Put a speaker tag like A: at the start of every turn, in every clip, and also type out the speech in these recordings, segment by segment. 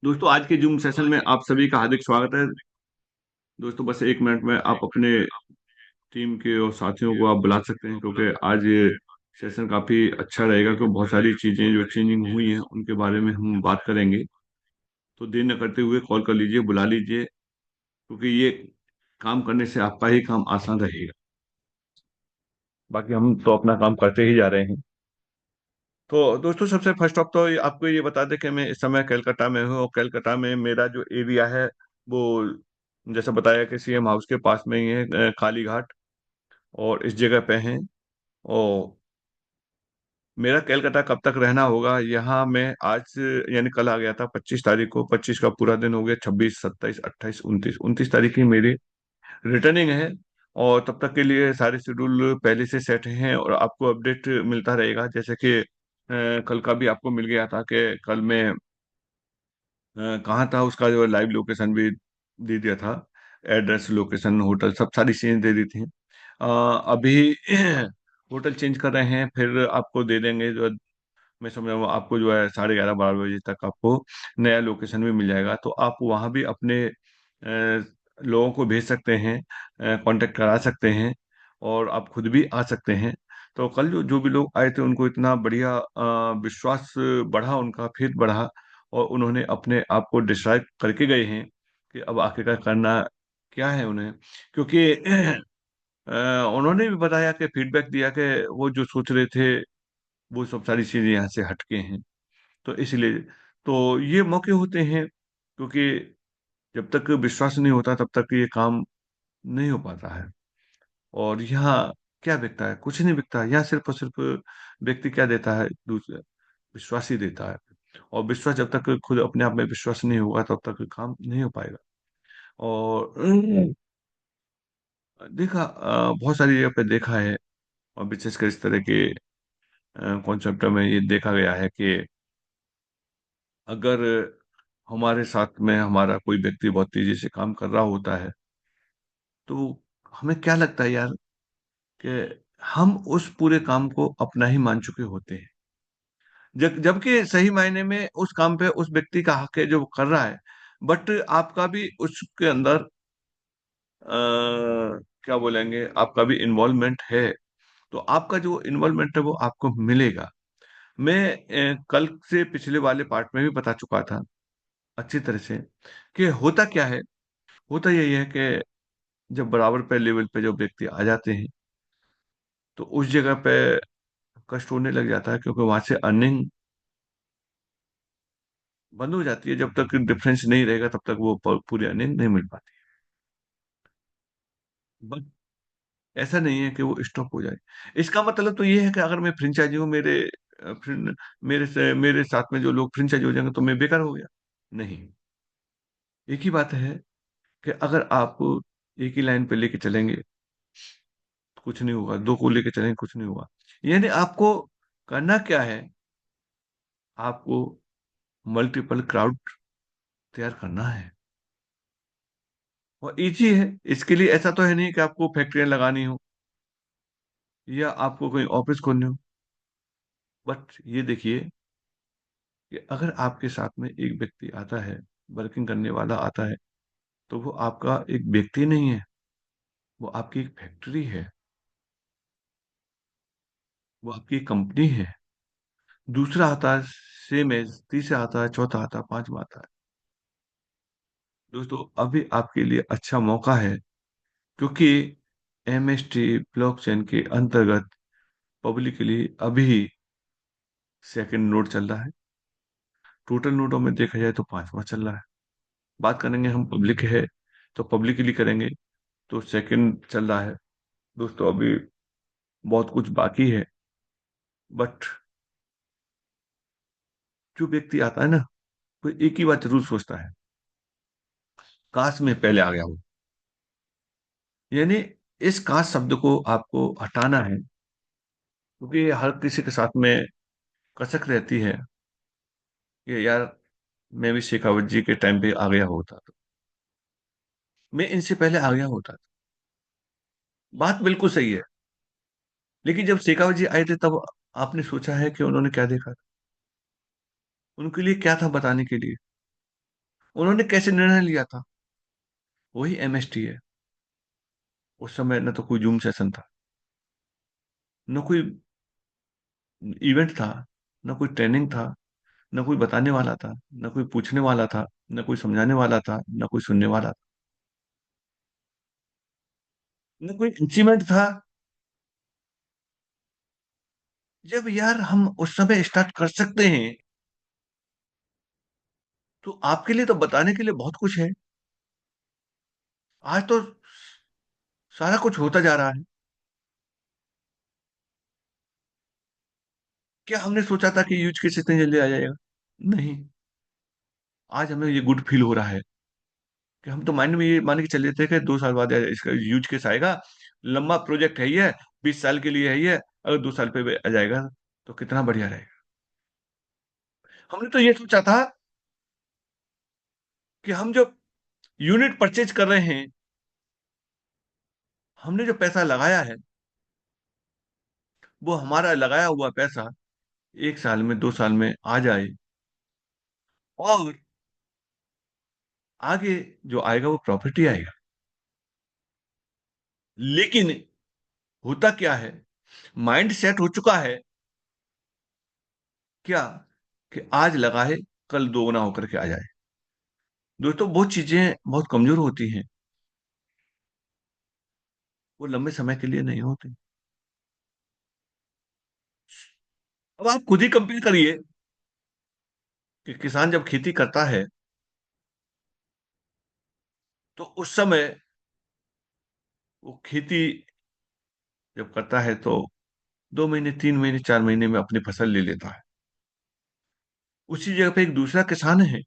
A: दोस्तों, आज के जूम सेशन में आप सभी का हार्दिक स्वागत है। दोस्तों, बस 1 मिनट में आप अपने टीम के और साथियों को आप बुला सकते हैं, क्योंकि आज ये सेशन काफी अच्छा रहेगा, क्योंकि बहुत सारी चीजें जो चेंजिंग हुई हैं उनके बारे में हम बात करेंगे। तो देर न करते हुए कॉल कर लीजिए, बुला लीजिए, क्योंकि ये काम करने से आपका ही काम आसान रहेगा। बाकी हम तो अपना काम करते ही जा रहे हैं। तो दोस्तों, सबसे फर्स्ट ऑफ तो आपको ये बता दें कि मैं इस समय कलकत्ता में हूँ, और कलकत्ता में मेरा जो एरिया है वो, जैसा बताया कि सीएम हाउस के पास में ही है, काली घाट। और इस जगह पे हैं। और मेरा कलकत्ता कब तक रहना होगा यहाँ, मैं आज यानी कल आ गया था 25 तारीख को। 25 का पूरा दिन हो गया, 26, 27, 28, 29, 29 तारीख की मेरी रिटर्निंग है। और तब तक के लिए सारे शेड्यूल पहले से सेट हैं, और आपको अपडेट मिलता रहेगा। जैसे कि कल का भी आपको मिल गया था कि कल मैं कहाँ था, उसका जो लाइव लोकेशन भी दे दिया था। एड्रेस, लोकेशन, होटल, सब सारी चीजें दे दी थी। अभी होटल चेंज कर रहे हैं, फिर आपको दे देंगे। जो मैं समझ रहा हूँ आपको जो है 11:30 12 बजे तक आपको नया लोकेशन भी मिल जाएगा, तो आप वहाँ भी अपने लोगों को भेज सकते हैं, कांटेक्ट करा सकते हैं, और आप खुद भी आ सकते हैं। तो कल जो जो भी लोग आए थे उनको इतना बढ़िया विश्वास बढ़ा, उनका फेथ बढ़ा, और उन्होंने अपने आप को डिस्क्राइब करके गए हैं कि अब आखिरकार करना क्या है उन्हें। क्योंकि उन्होंने भी बताया कि फीडबैक दिया कि वो जो सोच रहे थे वो सब सारी चीजें यहाँ से हटके हैं। तो इसलिए तो ये मौके होते हैं, क्योंकि जब तक विश्वास नहीं होता तब तक ये काम नहीं हो पाता है। और यहाँ क्या बिकता है? कुछ नहीं बिकता। यहाँ सिर्फ और सिर्फ व्यक्ति क्या देता है? दूसरा विश्वास ही देता है। और विश्वास जब तक खुद अपने आप में विश्वास नहीं होगा तब तक काम नहीं हो पाएगा। और देखा, बहुत सारी जगह पे देखा है, और विशेषकर इस तरह के कॉन्सेप्ट में ये देखा गया है कि अगर हमारे साथ में हमारा कोई व्यक्ति बहुत तेजी से काम कर रहा होता है, तो हमें क्या लगता है यार, कि हम उस पूरे काम को अपना ही मान चुके होते हैं। जबकि सही मायने में उस काम पे उस व्यक्ति का हक है जो वो कर रहा है। बट आपका भी उसके अंदर क्या बोलेंगे, आपका भी इन्वॉल्वमेंट है। तो आपका जो इन्वॉल्वमेंट है वो आपको मिलेगा। मैं कल से पिछले वाले पार्ट में भी बता चुका था अच्छी तरह से कि होता क्या है। होता यही है कि जब बराबर पे लेवल पे जो व्यक्ति आ जाते हैं, तो उस जगह पे कष्ट होने लग जाता है, क्योंकि वहां से अर्निंग बंद हो जाती है। जब तक डिफरेंस नहीं रहेगा तब तक वो पूरी अर्निंग नहीं मिल पाती। बट ऐसा नहीं है कि वो स्टॉप हो जाए। इसका मतलब तो ये है कि अगर मैं फ्रेंचाइजी हूँ, मेरे साथ में जो लोग फ्रेंचाइजी हो जाएंगे तो मैं बेकार हो गया? नहीं। एक ही बात है कि अगर आप एक ही लाइन पे लेके चलेंगे तो कुछ नहीं होगा, दो को लेके चलेंगे कुछ नहीं होगा। यानी आपको करना क्या है? आपको मल्टीपल क्राउड तैयार करना है। और इजी है। इसके लिए ऐसा तो है नहीं कि आपको फैक्ट्रियां लगानी हो या आपको कोई ऑफिस खोलनी हो। बट ये देखिए कि अगर आपके साथ में एक व्यक्ति आता है, वर्किंग करने वाला आता है, तो वो आपका एक व्यक्ति नहीं है, वो आपकी एक फैक्ट्री है, वो आपकी एक कंपनी है। दूसरा आता है, सेम एज, तीसरा आता है, चौथा आता है, पांचवा आता है। दोस्तों, अभी आपके लिए अच्छा मौका है, क्योंकि एमएसटी ब्लॉकचेन के अंतर्गत पब्लिकली अभी सेकंड नोड चल रहा है। टोटल नोडों में देखा जाए तो पांचवा चल रहा है। बात करेंगे हम पब्लिक है, तो पब्लिकली करेंगे तो सेकंड चल रहा है। दोस्तों, अभी बहुत कुछ बाकी है। बट जो व्यक्ति आता है ना, वो एक ही बात जरूर सोचता है, काश मैं पहले आ गया हूँ। यानी इस काश शब्द को आपको हटाना है, क्योंकि हर किसी के साथ में कसक रहती है कि यार, मैं भी शेखावत जी के टाइम पे आ गया होता तो, मैं इनसे पहले आ गया होता। बात बिल्कुल सही है। लेकिन जब शेखावत जी आए थे तब आपने सोचा है कि उन्होंने क्या देखा था? उनके लिए क्या था बताने के लिए? उन्होंने कैसे निर्णय लिया था? वही एमएसटी है। उस समय न तो कोई जूम सेशन था, न कोई इवेंट था, न कोई ट्रेनिंग था, न कोई बताने वाला था, न कोई पूछने वाला था, न कोई समझाने वाला था, न कोई सुनने वाला था, न कोई अचीवमेंट था। जब यार हम उस समय स्टार्ट कर सकते हैं, तो आपके लिए तो बताने के लिए बहुत कुछ है। आज तो सारा कुछ होता जा रहा है। क्या हमने सोचा था कि यूज केस इतने जल्दी आ जाएगा? नहीं। आज हमें ये गुड फील हो रहा है कि हम तो माइंड में ये मान के चले थे कि 2 साल बाद इसका यूज केस आएगा। लंबा प्रोजेक्ट है ये, 20 साल के लिए है ये। अगर 2 साल पे आ जाएगा तो कितना बढ़िया रहेगा। हमने तो ये सोचा था कि हम जो यूनिट परचेज कर रहे हैं, हमने जो पैसा लगाया है, वो हमारा लगाया हुआ पैसा 1 साल में 2 साल में आ जाए, और आगे जो आएगा वो प्रॉफिट ही आएगा। लेकिन होता क्या है, माइंड सेट हो चुका है क्या, कि आज लगा है, कल दोगुना होकर के आ जाए। दोस्तों, बहुत चीजें बहुत कमजोर होती हैं, वो लंबे समय के लिए नहीं होती। अब आप खुद ही कंपेयर करिए कि किसान जब खेती करता है, तो उस समय वो खेती जब करता है तो 2 महीने 3 महीने 4 महीने में अपनी फसल ले लेता है। उसी जगह पे एक दूसरा किसान है,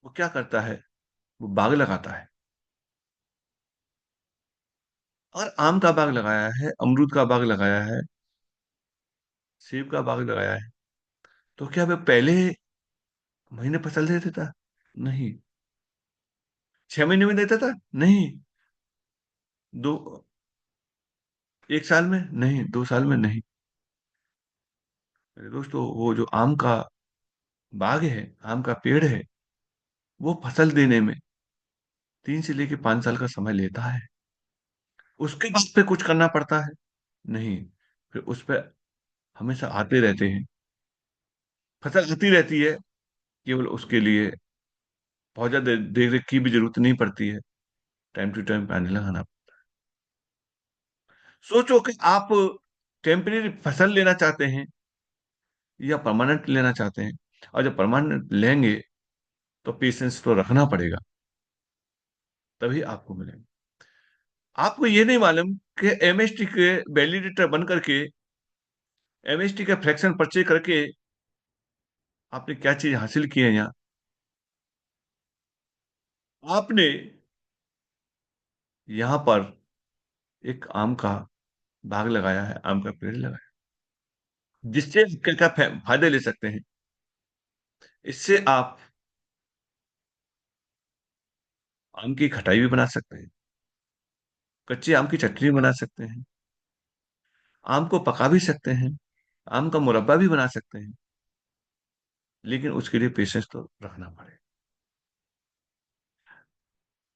A: वो क्या करता है, वो बाग लगाता है। और आम का बाग लगाया है, अमरूद का बाग लगाया है, सेब का बाग लगाया है। तो क्या वह पहले महीने फसल दे देता? नहीं। 6 महीने में देता था? नहीं। दो 1 साल में नहीं, 2 साल में नहीं। मेरे दोस्तों, वो जो आम का बाग है, आम का पेड़ है, वो फसल देने में 3 से लेके 5 साल का समय लेता है। उसके बाद पे कुछ करना पड़ता है? नहीं। फिर उस पे हमेशा आते रहते हैं, फसल आती रहती है। केवल उसके लिए बहुत ज्यादा देख रेख की भी जरूरत नहीं पड़ती है, टाइम टू टाइम पानी लगाना। सोचो कि आप टेम्परेरी फसल लेना चाहते हैं या परमानेंट लेना चाहते हैं। और जब परमानेंट लेंगे तो पेशेंस तो रखना पड़ेगा, तभी आपको मिलेगा। आपको ये नहीं मालूम कि एमएसटी के वैलिडेटर बन करके, एमएसटी का फ्रैक्शन परचेज करके आपने क्या चीज हासिल की है यहाँ। आपने यहाँ पर एक आम का बाग लगाया है, आम का पेड़ लगाया है, जिससे आप क्या क्या फायदे ले सकते हैं। इससे आप आम की खटाई भी बना सकते हैं, कच्चे आम की चटनी बना सकते हैं, आम को पका भी सकते हैं, आम का मुरब्बा भी बना सकते हैं। लेकिन उसके लिए पेशेंस तो रखना पड़ेगा।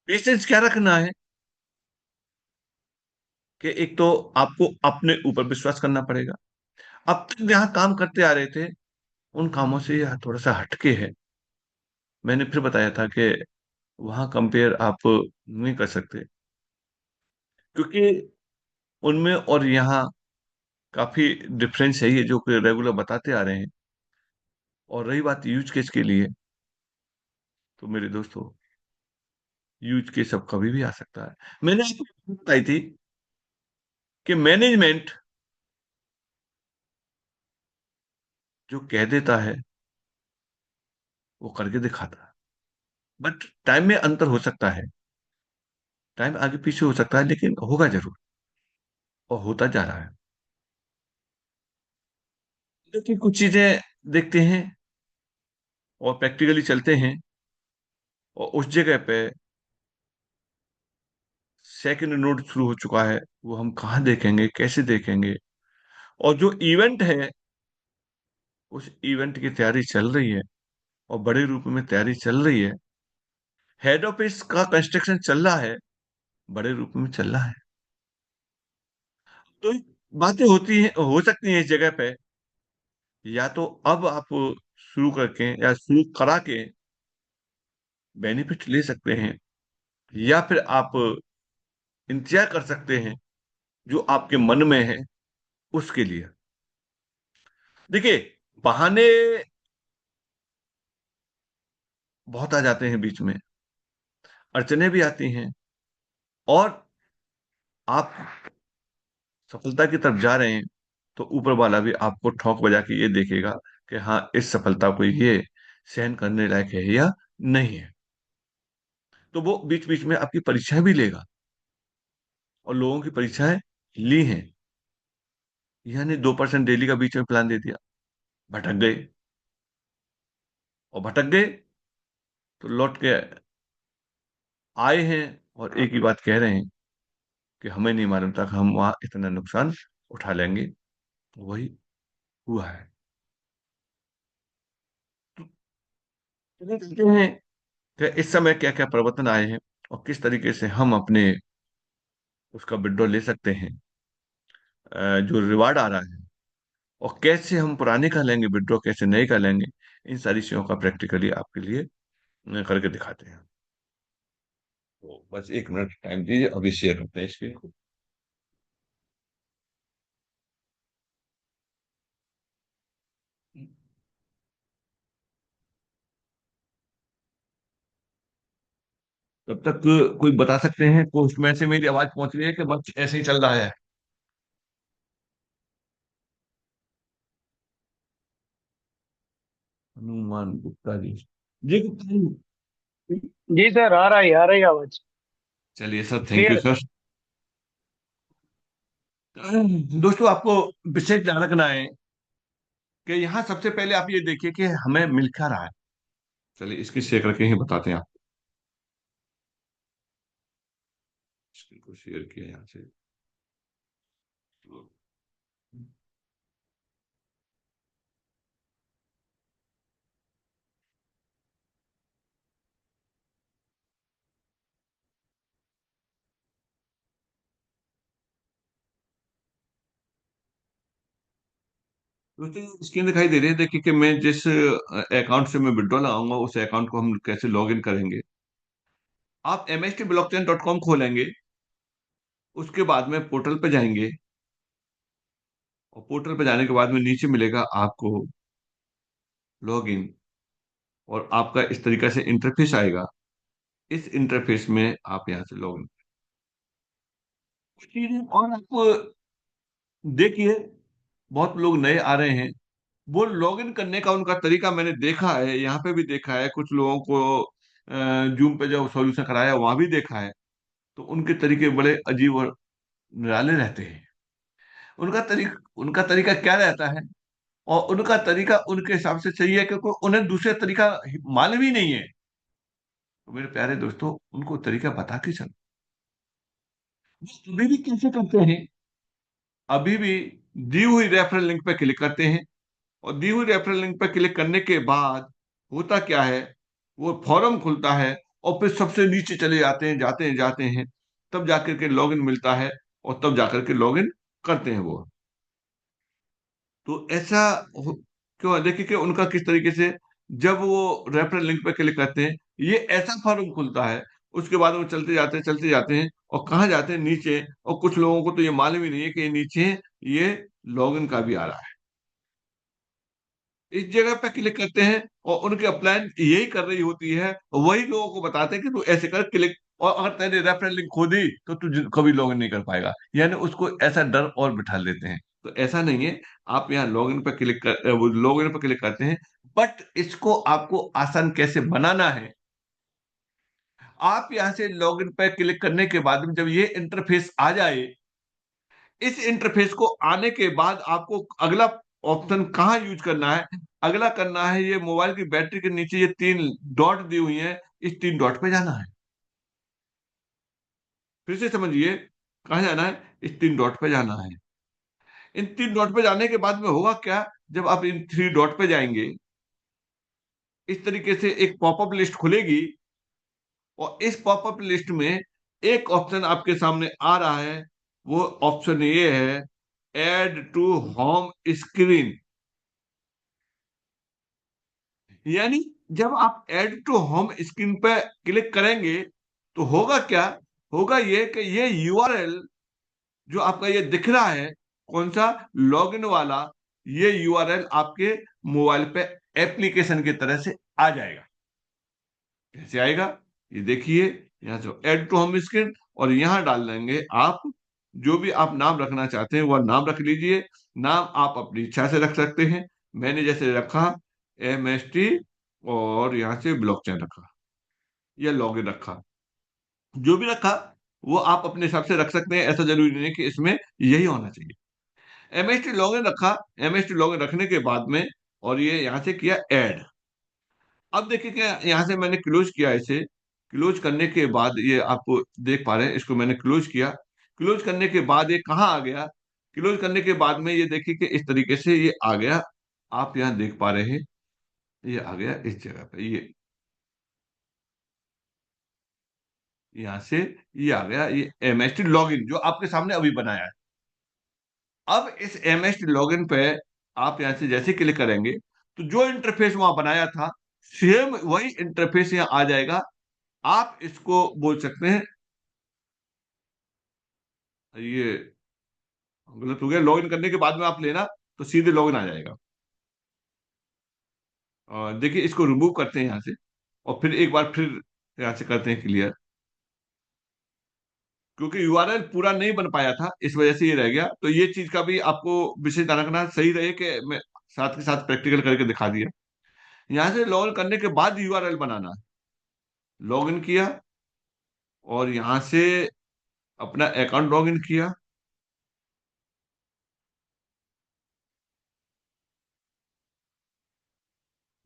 A: पेशेंस क्या रखना है, कि एक तो आपको अपने ऊपर विश्वास करना पड़ेगा। अब तक जहाँ काम करते आ रहे थे, उन कामों से यह थोड़ा सा हटके है। मैंने फिर बताया था कि वहाँ कंपेयर आप नहीं कर सकते, क्योंकि उनमें और यहाँ काफी डिफरेंस है, ये जो कि रेगुलर बताते आ रहे हैं। और रही बात यूज केस के लिए, तो मेरे दोस्तों, यूज केस अब कभी भी आ सकता है। मैंने आपको बताई थी कि मैनेजमेंट जो कह देता है वो करके दिखाता है। बट टाइम में अंतर हो सकता है, टाइम आगे पीछे हो सकता है, लेकिन होगा जरूर, और होता जा रहा है। क्योंकि कुछ चीजें देखते हैं और प्रैक्टिकली चलते हैं, और उस जगह पे सेकंड नोट शुरू हो चुका है, वो हम कहाँ देखेंगे, कैसे देखेंगे। और जो इवेंट है, उस इवेंट की तैयारी चल रही है, और बड़े रूप में तैयारी चल रही है। हेड ऑफिस का कंस्ट्रक्शन चल रहा है, बड़े रूप में चल रहा है। तो बातें होती हैं, हो सकती हैं इस जगह पे। या तो अब आप शुरू करके या शुरू करा के बेनिफिट ले सकते हैं, या फिर आप इंतजार कर सकते हैं जो आपके मन में है उसके लिए। देखिए, बहाने बहुत आ जाते हैं बीच में, अड़चने भी आती हैं, और आप सफलता की तरफ जा रहे हैं तो ऊपर वाला भी आपको ठोक बजा के ये देखेगा कि हाँ, इस सफलता को ये सहन करने लायक है या नहीं है। तो वो बीच बीच में आपकी परीक्षाएं भी लेगा, और लोगों की परीक्षाएं ली हैं। यानी 2% डेली का बीच में प्लान दे दिया, भटक गए, और भटक गए तो लौट के आए हैं और एक ही बात कह रहे हैं कि हमें नहीं मालूम था कि हम वहां इतना नुकसान उठा लेंगे। वही हुआ है। तो चलिए देखते हैं कि इस समय क्या क्या परिवर्तन आए हैं, और किस तरीके से हम अपने उसका विड्रॉ ले सकते हैं, जो रिवार्ड आ रहा है, और कैसे हम पुराने का लेंगे विड्रॉ, कैसे नए का लेंगे। इन सारी चीजों का प्रैक्टिकली आपके लिए करके दिखाते हैं। तो बस 1 मिनट टाइम दीजिए, अभी शेयर करते हैं स्क्रीन को। तब तक कोई बता सकते हैं पोस्ट में से मेरी आवाज पहुंच रही है कि बस ऐसे ही चल रहा है? हनुमान गुप्ता जी, जी गुप्ता जी।
B: जी सर, आ रही आवाज।
A: चलिए सर, थैंक यू
B: क्लियर है
A: सर।
B: सर।
A: दोस्तों, आपको विशेष ध्यान रखना है कि यहाँ सबसे पहले आप ये देखिए कि हमें मिल क्या रहा है। चलिए इसकी शेयर करके ही बताते हैं आपको। स्क्रीन को शेयर किया यहाँ से। दोस्तों, स्क्रीन दिखाई दे रही है, देखिए कि मैं जिस अकाउंट से मैं विड्रॉ लगाऊंगा उस अकाउंट को हम कैसे लॉग इन करेंगे। आप mstblockchain.com खोलेंगे, उसके बाद में पोर्टल पे जाएंगे, और पोर्टल पे जाने के बाद में नीचे मिलेगा आपको लॉग इन, और आपका इस तरीके से इंटरफेस आएगा। इस इंटरफेस में आप यहाँ से लॉग इन। कुछ चीजें और आप देखिए, बहुत लोग नए आ रहे हैं, वो लॉग इन करने का उनका तरीका मैंने देखा है, यहाँ पे भी देखा है, कुछ लोगों को जूम पे जब सॉल्यूशन कराया वहां भी देखा है। तो उनके तरीके बड़े अजीब और निराले रहते हैं। उनका तरीका क्या रहता है, और उनका तरीका उनके हिसाब से सही है, क्योंकि उन्हें दूसरे तरीका मालूम ही नहीं है। तो मेरे प्यारे दोस्तों, उनको तरीका बता के चलो। वो अभी भी कैसे करते हैं? अभी भी दी हुई रेफरल लिंक पे क्लिक करते हैं, और दी हुई रेफरल लिंक पे क्लिक करने के बाद होता क्या है, वो फॉर्म खुलता है, और फिर सबसे नीचे चले जाते हैं, जाते हैं, जाते हैं, तब जाकर के लॉगिन मिलता है, और तब जाकर के लॉगिन करते हैं वो। तो ऐसा क्यों है? देखिए कि उनका किस तरीके से, जब वो रेफरल लिंक पे क्लिक करते हैं, ये ऐसा फॉर्म खुलता है, उसके बाद वो चलते जाते हैं, चलते जाते हैं, और कहाँ जाते हैं? नीचे। और कुछ लोगों को तो ये मालूम ही नहीं है कि ये नीचे ये लॉगिन का भी आ रहा है। इस जगह पे क्लिक करते हैं, और उनके अपलाइन यही कर रही होती है, वही लोगों को बताते हैं कि तू ऐसे कर, क्लिक। और अगर तेरे रेफरल लिंक खो दी तो तू कभी लॉगिन नहीं कर पाएगा, यानी उसको ऐसा डर और बिठा लेते हैं। तो ऐसा नहीं है। आप यहाँ लॉगिन पर क्लिक कर, वो लॉगिन पर क्लिक करते हैं। बट इसको आपको आसान कैसे बनाना है, आप यहाँ से लॉगिन पर क्लिक करने के बाद में जब ये इंटरफेस आ जाए, इस इंटरफेस को आने के बाद आपको अगला ऑप्शन कहाँ यूज करना है? अगला करना है, ये मोबाइल की बैटरी के नीचे ये 3 डॉट दी हुई है, इस 3 डॉट पे जाना है। फिर से समझिए, कहाँ जाना है? इस 3 डॉट पे जाना है। इन 3 डॉट पे जाने के बाद में होगा क्या? जब आप इन 3 डॉट पे जाएंगे, इस तरीके से एक पॉपअप लिस्ट खुलेगी, और इस पॉपअप लिस्ट में एक ऑप्शन आपके सामने आ रहा है। वो ऑप्शन ये है, ऐड टू होम स्क्रीन। यानी जब आप ऐड टू होम स्क्रीन पे क्लिक करेंगे तो होगा क्या, होगा ये कि ये यूआरएल जो आपका ये दिख रहा है, कौन सा, लॉगिन वाला, ये यूआरएल आपके मोबाइल पे एप्लीकेशन की तरह से आ जाएगा। कैसे आएगा, ये देखिए, यहाँ से ऐड टू होम स्क्रीन, और यहाँ डाल देंगे आप जो भी आप नाम रखना चाहते हैं वह नाम रख लीजिए। नाम आप अपनी इच्छा से रख सकते हैं। मैंने जैसे रखा MST, और यहाँ से ब्लॉकचेन रखा, या लॉगिन रखा, जो भी रखा वो आप अपने हिसाब से रख सकते हैं। ऐसा जरूरी नहीं है कि इसमें यही होना चाहिए। MST लॉगिन रखा। MST लॉगिन रखने के बाद में, और ये यहाँ से किया ऐड। अब देखिए क्या, यहाँ से मैंने क्लोज किया इसे। क्लोज करने के बाद ये आप देख पा रहे हैं, इसको मैंने क्लोज किया। क्लोज करने के बाद ये कहाँ आ गया, क्लोज करने के बाद में ये देखिए कि इस तरीके से ये आ गया। आप यहाँ देख पा रहे हैं, ये आ गया इस जगह पे, ये यहाँ से ये आ गया, ये MST लॉगिन जो आपके सामने अभी बनाया है। अब इस MST लॉगिन पे आप यहाँ से जैसे क्लिक करेंगे तो जो इंटरफेस वहां बनाया था, सेम वही इंटरफेस यहाँ आ जाएगा। आप इसको बोल सकते हैं, ये गलत हो गया, लॉगिन करने के बाद में आप लेना तो सीधे लॉगिन आ जाएगा। और देखिए इसको रिमूव करते हैं यहाँ से, और फिर एक बार फिर यहाँ से करते हैं क्लियर। क्योंकि यूआरएल पूरा नहीं बन पाया था, इस वजह से ये रह गया। तो ये चीज का भी आपको विशेष ध्यान रखना सही रहे कि मैं साथ के साथ प्रैक्टिकल करके दिखा दिया। यहाँ से लॉगिन करने के बाद यूआरएल बनाना है। लॉगिन किया, और यहाँ से अपना अकाउंट लॉगिन किया,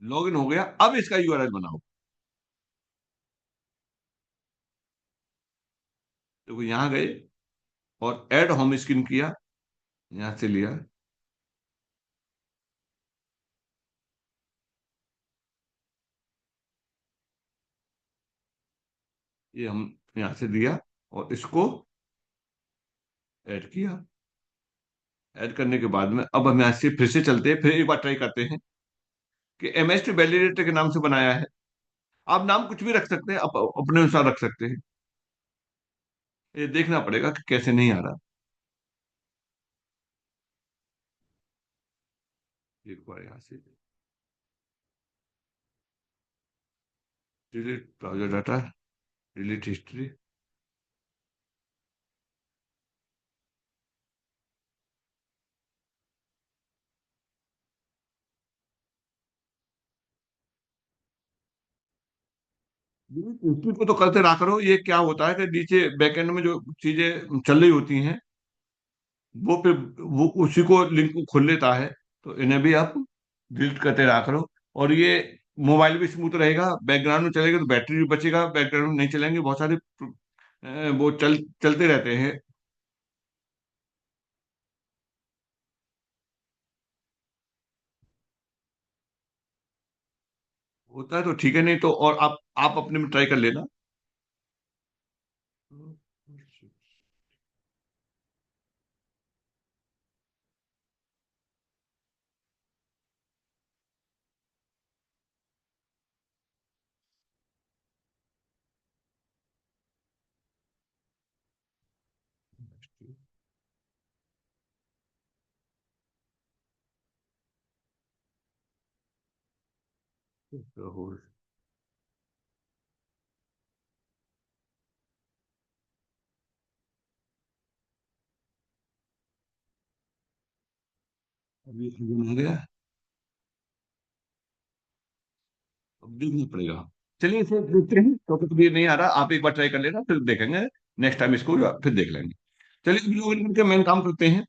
A: लॉगिन हो गया। अब इसका यूआरएल बनाओ। तो वो यहाँ गए और ऐड होम स्क्रीन किया, यहाँ से लिया, ये हम यहाँ से दिया, और इसको ऐड किया। ऐड करने के बाद में अब हम यहाँ से फिर से चलते हैं, फिर एक बार ट्राई करते हैं कि MST वैलिडेटर के नाम से बनाया है। आप नाम कुछ भी रख सकते हैं, आप अपने अनुसार रख सकते हैं। ये देखना पड़ेगा कि कैसे नहीं आ रहा। एक बार यहाँ से delete browser data, delete history. Delete history को तो करते रहा करो। ये क्या होता है कि नीचे बैकएंड में जो चीजें चल रही होती हैं, वो फिर वो उसी को लिंक को खोल लेता है। तो इन्हें भी आप डिलीट करते रहा करो। और ये मोबाइल भी स्मूथ रहेगा, बैकग्राउंड में चलेगा तो बैटरी भी बचेगा। बैकग्राउंड में नहीं चलेंगे, बहुत सारे वो चलते रहते हैं। होता है तो ठीक है, नहीं तो और आप अपने में ट्राई कर लेना। तो अभी हो गया, अब देखना पड़ेगा। चलिए इसे देखते हैं, तो ये नहीं आ रहा, आप एक बार ट्राई कर लेना, फिर देखेंगे। नेक्स्ट टाइम इसको फिर देख लेंगे। चलिए लॉगिन करके मेन काम करते हैं।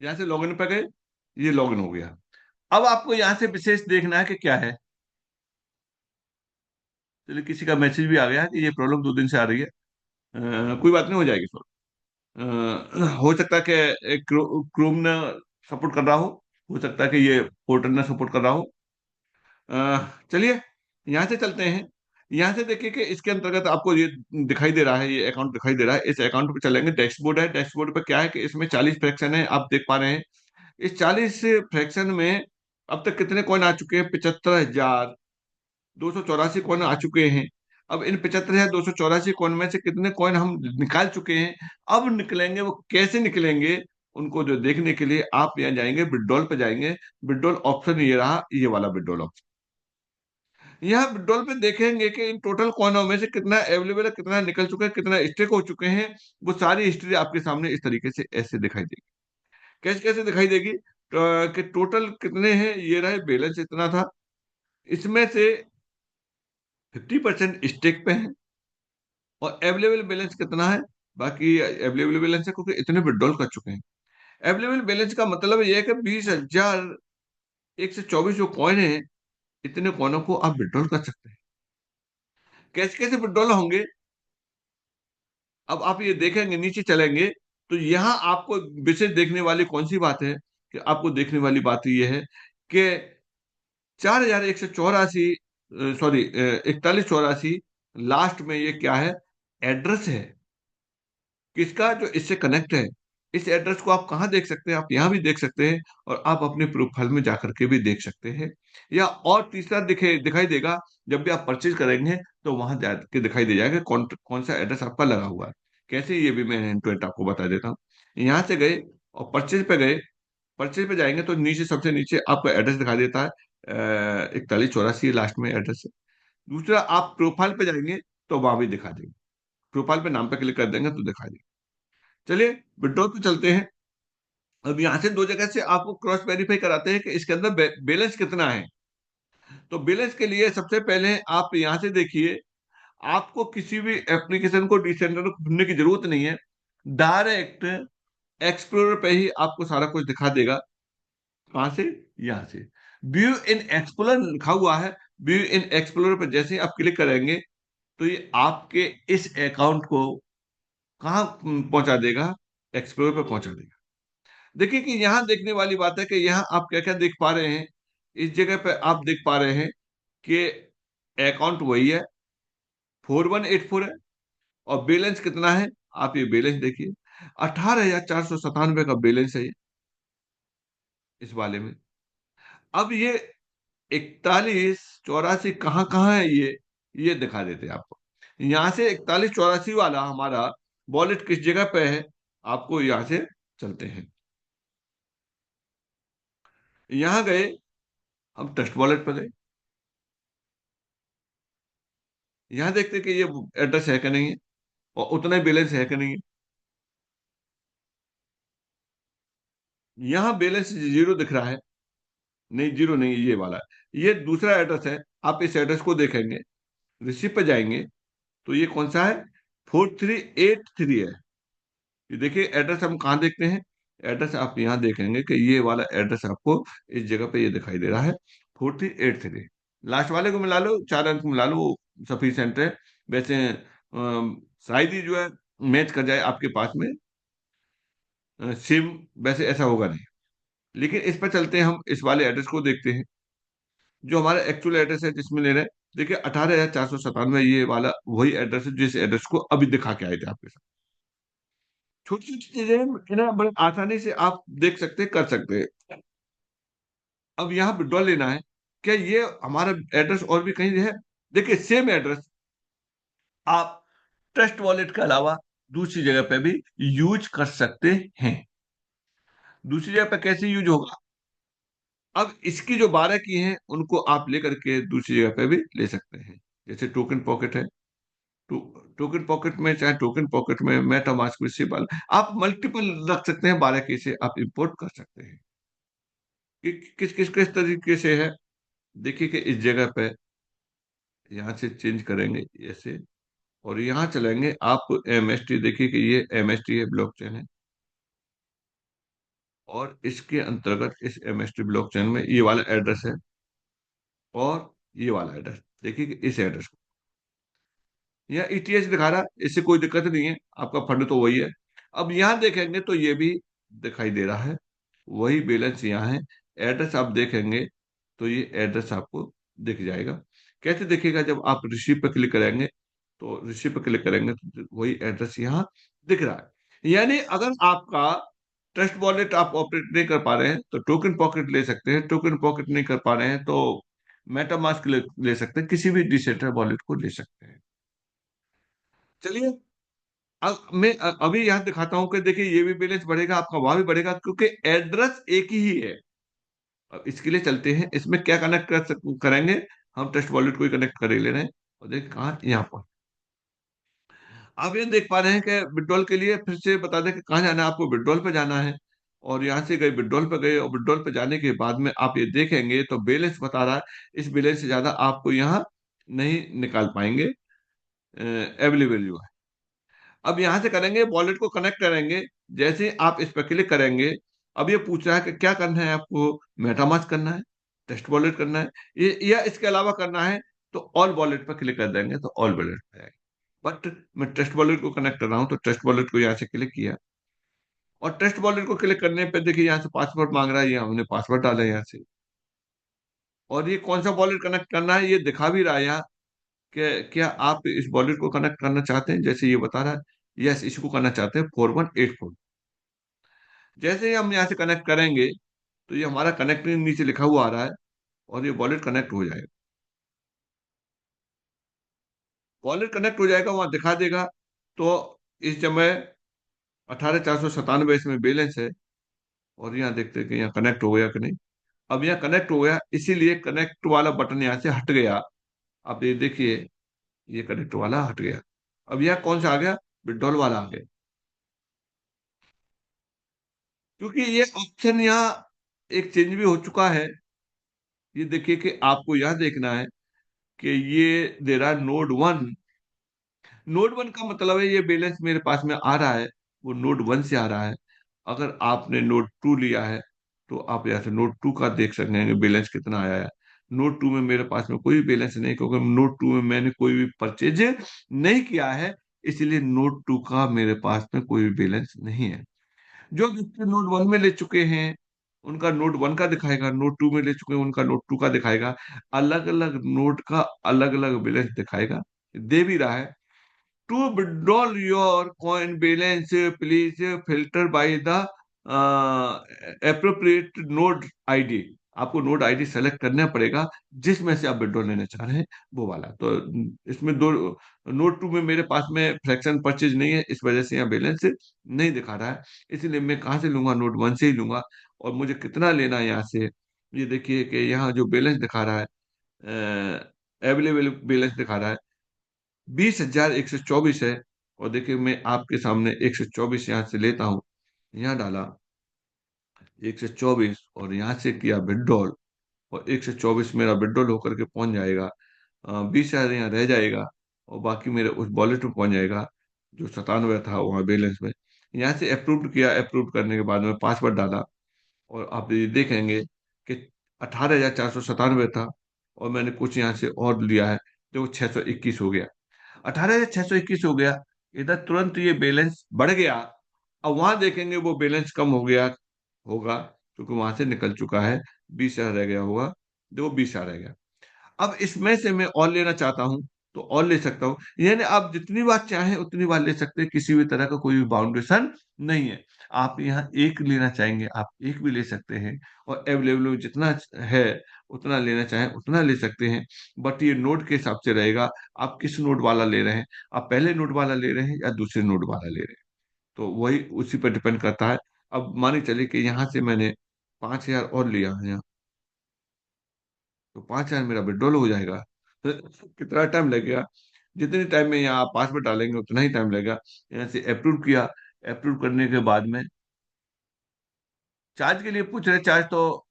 A: यहाँ से लॉगिन पे गए, ये लॉगिन हो गया। अब आपको यहाँ से विशेष देखना है कि क्या है। चलिए किसी का मैसेज भी आ गया है कि ये प्रॉब्लम 2 दिन से आ रही है। कोई बात नहीं, हो जाएगी सॉल्व। हो सकता है कि क्रोम ना सपोर्ट कर रहा हो सकता है कि ये पोर्टल ना सपोर्ट कर रहा हो। चलिए यहाँ से चलते हैं। यहाँ से देखिए कि इसके अंतर्गत आपको ये दिखाई दे रहा है, ये अकाउंट दिखाई दे रहा है। इस अकाउंट पे चलेंगे, डैशबोर्ड है। डैशबोर्ड पे क्या है कि इसमें 40 फ्रैक्शन है, आप देख पा रहे हैं। इस 40 फ्रैक्शन में अब तक कितने कॉइन आ चुके हैं? 75,284 कॉइन आ चुके हैं। अब इन 75,284 कॉइन में से कितने कॉइन हम निकाल चुके हैं? अब निकलेंगे, वो कैसे निकलेंगे? उनको जो देखने के लिए आप यहाँ जाएंगे, विड्रॉल पे जाएंगे। विड्रॉल ऑप्शन ये रहा, ये वाला विड्रॉल ऑप्शन। यहाँ विड्रॉल पे देखेंगे कि इन टोटल कॉइनों में से कितना अवेलेबल है, कितना निकल चुका है, कितना स्टेक हो चुके हैं। वो सारी हिस्ट्री आपके सामने इस तरीके से ऐसे दिखाई देगी। कैसे कैसे दिखाई देगी? कि टोटल कितने हैं, ये रहे, बैलेंस इतना था, इसमें से 50% स्टेक पे है, और अवेलेबल बैलेंस कितना है? बाकी अवेलेबल बैलेंस है क्योंकि इतने विड्रॉल कर चुके हैं। अवेलेबल बैलेंस का मतलब ये है कि 20,124 जो कॉइन है, इतने कॉइनों को आप विड्रॉल कर सकते हैं। कैसे कैसे विड्रॉल होंगे? अब आप ये देखेंगे, नीचे चलेंगे, तो यहाँ आपको विशेष देखने वाली कौन सी बात है? कि आपको देखने वाली बात ये है कि 4,184, सॉरी, 4184 लास्ट में ये क्या है? एड्रेस है। किसका? जो इससे कनेक्ट है। इस एड्रेस को आप कहाँ देख सकते हैं? आप यहाँ भी देख सकते हैं, और आप अपने प्रोफाइल में जाकर के भी देख सकते हैं। या और तीसरा दिखाई देगा, जब भी आप परचेज करेंगे तो वहां जाके दिखाई दे जाएगा कौन कौन सा एड्रेस आपका लगा हुआ है। कैसे, ये भी मैं हैंड टू हैंड आपको बता देता हूँ। यहाँ से गए और परचेज पे गए। परचेज पे जाएंगे तो नीचे, सबसे नीचे आपका एड्रेस दिखा देता है, 4184 लास्ट में एड्रेस है। दूसरा, आप प्रोफाइल पे जाएंगे तो वहां भी दिखा देंगे। प्रोफाइल पे नाम पे क्लिक कर देंगे तो दिखा देंगे। चलिए विड्रॉल पे चलते हैं। अब यहाँ से दो जगह से आपको क्रॉस वेरीफाई कराते हैं कि इसके अंदर बैलेंस कितना है। तो बैलेंस के लिए सबसे पहले आप यहाँ से देखिए, आपको किसी भी एप्लीकेशन को डिसेंडर ढूंढने की जरूरत नहीं है। डायरेक्ट एक्सप्लोरर पे ही आपको सारा कुछ दिखा देगा। कहाँ से? यहाँ से। व्यू इन एक्सप्लोरर लिखा हुआ है। व्यू इन एक्सप्लोरर पर जैसे ही आप क्लिक करेंगे तो ये आपके इस अकाउंट को कहाँ पहुंचा देगा? एक्सप्लोरर पर पहुंचा देगा। देखिए कि यहाँ देखने वाली बात है कि यहाँ आप क्या क्या देख पा रहे हैं। इस जगह पे आप देख पा रहे हैं कि अकाउंट वही है, 4184 है, और बैलेंस कितना है? आप ये बैलेंस देखिए, 18,497 का बैलेंस है ये, इस वाले में। अब ये 4184 कहाँ है, ये दिखा देते हैं आपको। यहाँ से 4184 वाला हमारा वॉलेट किस जगह पे है, आपको यहाँ से चलते हैं। यहाँ गए, हम ट्रस्ट वॉलेट पे गए। यहाँ देखते हैं कि ये एड्रेस है कि नहीं है, और उतना ही बैलेंस है कि नहीं है। यहाँ बैलेंस जीरो दिख रहा है। नहीं, जीरो नहीं, ये वाला है, ये दूसरा एड्रेस है। आप इस एड्रेस को देखेंगे, रिसीव पे जाएंगे, तो ये कौन सा है? 4383 है। ये देखिए एड्रेस हम कहाँ देखते हैं? एड्रेस आप यहाँ देखेंगे कि ये वाला एड्रेस आपको इस जगह पे ये दिखाई दे रहा है, 4383। लास्ट वाले को मिला लो, 4 अंक मिला लो, वो सफिशियंट है। वैसे शायद ही जो है मैच कर जाए आपके पास में सिम, वैसे ऐसा होगा नहीं। लेकिन इस पर चलते हैं, हम इस वाले एड्रेस को देखते हैं, जो हमारा एक्चुअल एड्रेस है जिसमें ले रहे हैं। देखिए 18,497 ये वाला वही एड्रेस है जिस एड्रेस को अभी दिखा के आए थे आपके साथ। छोटी छोटी चीजें इन्हें बड़े आसानी से आप देख सकते हैं, कर सकते हैं। अब यहाँ विड्रॉल लेना है, क्या ये हमारा एड्रेस और भी कहीं है? देखिए सेम एड्रेस आप ट्रस्ट वॉलेट के अलावा दूसरी जगह पे भी यूज कर सकते हैं। दूसरी जगह पे कैसे यूज होगा? अब इसकी जो 12 की हैं उनको आप लेकर के दूसरी जगह पे भी ले सकते हैं। जैसे टोकन पॉकेट है, टोकन पॉकेट में, चाहे टोकन पॉकेट में मेटामास्क में सिंबल, आप मल्टीपल रख सकते हैं, 12 की से आप इंपोर्ट कर सकते हैं। किस तरीके से है? देखिए कि इस जगह पे यहाँ से चेंज करेंगे ऐसे, और यहाँ चलेंगे आप एमएसटी। देखिए कि ये एमएसटी है, ब्लॉकचेन है, और इसके अंतर्गत इस एमएसटी ब्लॉकचेन में ये वाला एड्रेस है, और ये वाला एड्रेस। देखिए कि इस एड्रेस को, यह ईटीएच दिखा रहा है, इससे कोई दिक्कत नहीं है, आपका फंड तो वही है। अब यहाँ देखेंगे तो ये भी दिखाई दे रहा है, वही बैलेंस यहाँ है। एड्रेस आप देखेंगे तो ये एड्रेस आपको दिख जाएगा। कैसे दिखेगा? जब आप रिसीव पे क्लिक करेंगे, तो रिसीव पे क्लिक करेंगे तो वही एड्रेस यहाँ दिख रहा है। यानी अगर आपका ट्रस्ट वॉलेट आप ऑपरेट नहीं कर पा रहे हैं तो टोकन पॉकेट ले सकते हैं, टोकन पॉकेट नहीं कर पा रहे हैं तो मेटामास्क ले सकते हैं, किसी भी डिसेंट्रल वॉलेट को ले सकते हैं। चलिए, अब मैं अभी यहाँ दिखाता हूँ कि देखिए ये भी बैलेंस बढ़ेगा, आपका वहां भी बढ़ेगा, क्योंकि एड्रेस एक ही है। अब इसके लिए चलते हैं, इसमें क्या कनेक्ट करेंगे। हम ट्रस्ट वॉलेट को ही कनेक्ट कर ही ले रहे हैं, और देख कहाँ, यहाँ पर आप ये देख पा रहे हैं कि विड्रॉल के लिए फिर से बता दें कि कहाँ जाना है। आपको विड्रॉल पे जाना है, और यहाँ से गए विड्रॉल पे गए, और विड्रॉल पे जाने के बाद में आप ये देखेंगे तो बैलेंस बता रहा है, इस बैलेंस से ज्यादा आपको यहाँ नहीं निकाल पाएंगे, अवेलेबल जो है। अब यहाँ से करेंगे, वॉलेट को कनेक्ट करेंगे। जैसे ही आप इस पर क्लिक करेंगे, अब ये पूछ रहा है कि क्या करना है आपको, मेटामास्क करना है, टेस्ट वॉलेट करना है, ये या इसके अलावा करना है, तो ऑल वॉलेट पर क्लिक कर देंगे तो ऑल वॉलेट पे आएगा। बट मैं टेस्ट वॉलेट को कनेक्ट कर रहा हूँ, तो टेस्ट वॉलेट को यहाँ से क्लिक किया, और टेस्ट वॉलेट को क्लिक करने पे देखिए यहाँ से पासवर्ड मांग रहा है, ये हमने पासवर्ड डाला है यहाँ से। और ये कौन सा वॉलेट कनेक्ट करना है ये दिखा भी रहा है यहाँ, कि क्या आप इस वॉलेट को कनेक्ट करना चाहते हैं, जैसे ये बता रहा है, यस इसको करना चाहते हैं 4184। जैसे ही हम यहाँ से कनेक्ट करेंगे, तो ये हमारा कनेक्टिंग नीचे लिखा हुआ आ रहा है, और ये वॉलेट कनेक्ट हो जाएगा। वॉलेट कनेक्ट हो जाएगा, वहां दिखा देगा। तो इस समय 18,497 इसमें बैलेंस है, और यहाँ देखते हैं कि यहाँ कनेक्ट हो गया कि नहीं। अब यहाँ कनेक्ट हो गया, इसीलिए कनेक्ट वाला बटन यहाँ से हट गया। अब ये देखिए, ये कनेक्ट वाला हट गया। अब यहाँ कौन सा आ गया? विड्रॉल वाला आ गया, क्योंकि ये ऑप्शन यहाँ एक चेंज भी हो चुका है। ये देखिए कि आपको यह देखना है कि ये दे रहा है नोड 1। नोड 1 का मतलब है ये बैलेंस मेरे पास में आ रहा है, वो नोड 1 से आ रहा है। अगर आपने नोड 2 लिया है, तो आप यहाँ से नोड 2 का देख सकते हैं बैलेंस कितना आया है। नोड 2 में मेरे पास में कोई बैलेंस नहीं, क्योंकि नोड 2 में मैंने कोई भी परचेज नहीं किया है, इसलिए नोड 2 का मेरे पास में कोई भी बैलेंस नहीं है। जो व्यक्ति नोड 1 में ले चुके हैं, उनका नोड 1 का दिखाएगा, नोड 2 में ले चुके हैं उनका नोड 2 का दिखाएगा। अलग अलग नोड का अलग अलग बैलेंस दिखाएगा, दे भी रहा है। To withdraw your coin balance, please filter by the appropriate node ID। आपको नोड आईडी सेलेक्ट करना पड़ेगा, जिसमें से आप विड्रॉ लेना चाह रहे हैं वो वाला। तो इसमें दो, नोड 2 में मेरे पास में फ्रैक्शन परचेज नहीं है, इस वजह से यहाँ बैलेंस नहीं दिखा रहा है। इसलिए मैं कहाँ से लूंगा? नोड 1 से ही लूंगा। और मुझे कितना लेना है यहाँ से, ये देखिए कि यहाँ जो बैलेंस दिखा रहा है, अवेलेबल बैलेंस दिखा रहा है 20,124 है। और देखिए मैं आपके सामने 124 यहाँ से लेता हूँ, यहाँ डाला 124, और यहाँ से किया विड्रॉल, और 124 मेरा विड्रॉल होकर के पहुंच जाएगा। 20,000 यहाँ रह जाएगा, और बाकी मेरे उस वॉलेट में पहुंच जाएगा जो 97 था वहाँ बैलेंस में। यहाँ से अप्रूव किया, अप्रूव करने के बाद में पासवर्ड डाला, और आप ये देखेंगे कि 18,497 था, और मैंने कुछ यहाँ से और लिया है, जो 621 हो गया। 18,621 हो गया, इधर तुरंत ये बैलेंस बढ़ गया। अब वहां देखेंगे वो बैलेंस कम हो गया होगा, क्योंकि वहां से निकल चुका है, 20,000 रह गया होगा। देखो 20,000 रह गया। अब इसमें से मैं और लेना चाहता हूं, तो और ले सकता हूं। यानी आप जितनी बार चाहें उतनी बार ले सकते हैं, किसी भी तरह का कोई भी बाउंडेशन नहीं है। आप यहाँ एक लेना चाहेंगे, आप एक भी ले सकते हैं, और अवेलेबल जितना है उतना लेना चाहें उतना ले सकते हैं। बट ये नोट के हिसाब से रहेगा, आप किस नोट वाला ले रहे हैं, आप पहले नोट वाला ले रहे हैं या दूसरे नोट वाला ले रहे हैं, तो वही उसी पर डिपेंड करता है। अब मानिए चलिए कि यहाँ से मैंने 5,000 और लिया है, तो 5,000 मेरा विड्रॉल हो जाएगा। तो कितना टाइम लगेगा? जितने टाइम में यहाँ आप पासवर्ड डालेंगे उतना ही टाइम लगेगा। यहाँ से अप्रूव किया, अप्रूव करने के बाद में चार्ज के लिए पूछ रहे, चार्ज तो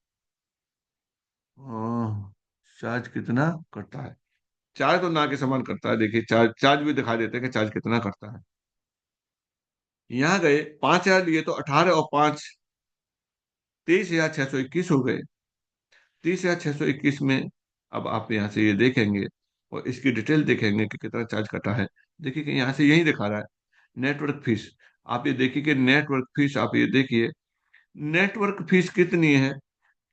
A: चार्ज कितना करता है? चार्ज तो ना के समान करता है, देखिए चार्ज चार्ज भी दिखा देते हैं कि चार्ज कितना करता है। यहाँ गए, 5,000 लिए तो 18 और 5, 23,621 हो गए। 30,621 में अब आप यहाँ से ये देखेंगे, और इसकी डिटेल देखेंगे कि कितना चार्ज कटा है। देखिए कि यहाँ से यही दिखा रहा है, नेटवर्क फीस आप ये देखिए कि नेटवर्क फीस, आप ये देखिए नेटवर्क फीस कितनी है।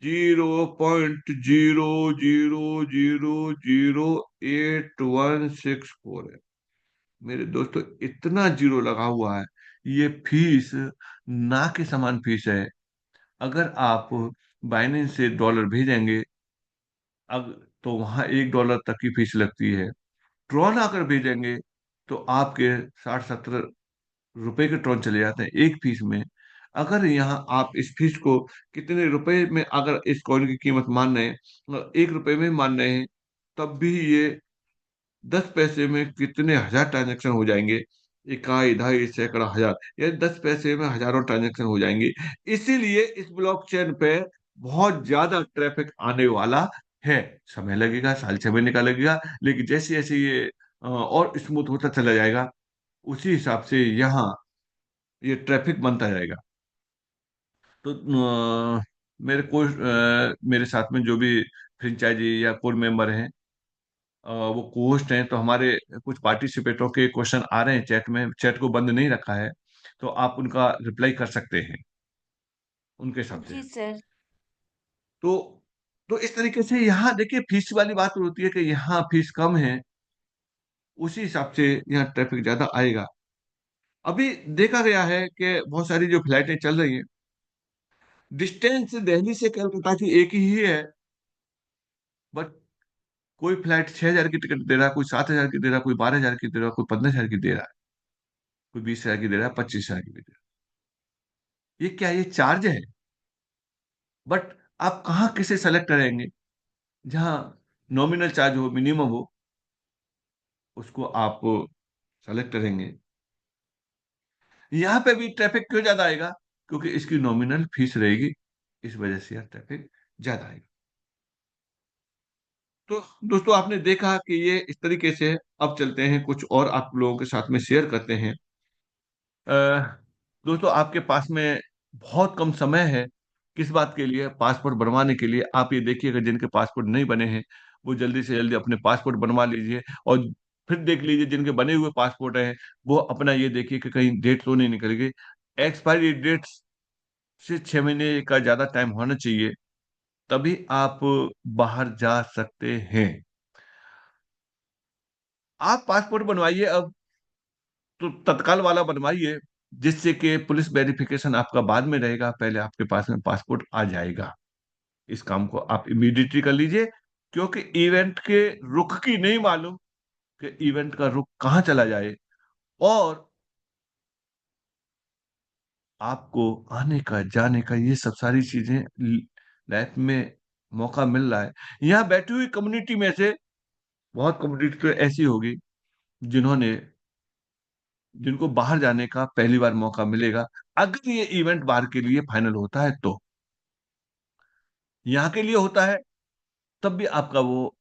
A: 0.00008 1 6 4 है। मेरे दोस्तों, इतना जीरो लगा हुआ है। ये फीस ना के समान फीस है। अगर आप बाइनेंस से डॉलर भेजेंगे, अब तो वहां $1 तक की फीस लगती है। ट्रॉन अगर भेजेंगे तो आपके 60-70 रुपए के ट्रॉन चले जाते हैं एक फीस में। अगर यहाँ आप इस फीस को कितने रुपए में, अगर इस कॉइन की कीमत मान रहे हैं, 1 रुपए में मान रहे हैं, तब भी ये 10 पैसे में कितने हजार ट्रांजैक्शन हो जाएंगे। इकाई, ढाई, सैकड़ा, हजार, ये 10 पैसे में हजारों ट्रांजैक्शन हो जाएंगे। इसीलिए इस ब्लॉकचेन पे बहुत ज्यादा ट्रैफिक आने वाला है। समय लगेगा, साल 6 महीने का लगेगा, लेकिन जैसे जैसे ये और स्मूथ होता चला जाएगा, उसी हिसाब से यहाँ ये ट्रैफिक बनता जाएगा। तो मेरे साथ में जो भी फ्रेंचाइजी या कोर मेंबर हैं, वो कोस्ट हैं, तो हमारे कुछ पार्टिसिपेटरों के क्वेश्चन आ रहे हैं चैट में, चैट को बंद नहीं रखा है, तो आप उनका रिप्लाई कर सकते हैं उनके हिसाब से।
C: जी सर।
A: तो तो इस तरीके से यहाँ देखिए, फीस वाली बात होती है कि यहाँ फीस कम है, उसी हिसाब से यहाँ ट्रैफिक ज्यादा आएगा। अभी देखा गया है कि बहुत सारी जो फ्लाइटें चल रही हैं, डिस्टेंस दिल्ली से कलकत्ता की एक ही है, बट कोई फ्लाइट 6,000 की टिकट दे रहा है, कोई 7,000 की दे रहा है, कोई 12,000 की दे रहा है, कोई 15,000 की दे रहा है, कोई 20,000 की दे रहा है, 25,000 की भी दे रहा है। ये क्या, ये चार्ज है। बट आप कहाँ किसे सेलेक्ट करेंगे? जहाँ नॉमिनल चार्ज हो, मिनिमम हो, उसको आप सेलेक्ट करेंगे। यहाँ पे भी ट्रैफिक क्यों ज्यादा आएगा? क्योंकि इसकी नॉमिनल फीस रहेगी, इस वजह से यह ट्रैफिक ज्यादा आएगा। तो दोस्तों, आपने देखा कि ये इस तरीके से है। अब चलते हैं कुछ और आप लोगों के साथ में शेयर करते हैं। अ, दोस्तों, आपके पास में बहुत कम समय है। किस बात के लिए? पासपोर्ट बनवाने के लिए। आप ये देखिएगा, जिनके पासपोर्ट नहीं बने हैं, वो जल्दी से जल्दी अपने पासपोर्ट बनवा लीजिए। और फिर देख लीजिए, जिनके बने हुए पासपोर्ट हैं, वो अपना ये देखिए कि कहीं डेट तो नहीं निकल गई। एक्सपायरी डेट से 6 महीने का ज्यादा टाइम होना चाहिए, तभी आप बाहर जा सकते हैं। आप पासपोर्ट बनवाइए अब, तो तत्काल वाला बनवाइए, जिससे कि पुलिस वेरिफिकेशन आपका बाद में रहेगा, पहले आपके पास में पासपोर्ट आ जाएगा। इस काम को आप इमीडिएटली कर लीजिए, क्योंकि इवेंट के रुख की नहीं मालूम कि इवेंट का रुख कहाँ चला जाए। और आपको आने का, जाने का, ये सब सारी चीजें लाइफ में मौका मिल रहा है। यहाँ बैठी हुई कम्युनिटी में से बहुत कम्युनिटी तो ऐसी होगी जिन्होंने जिनको बाहर जाने का पहली बार मौका मिलेगा, अगर ये इवेंट बाहर के लिए फाइनल होता है तो। यहाँ के लिए होता है तब भी आपका वो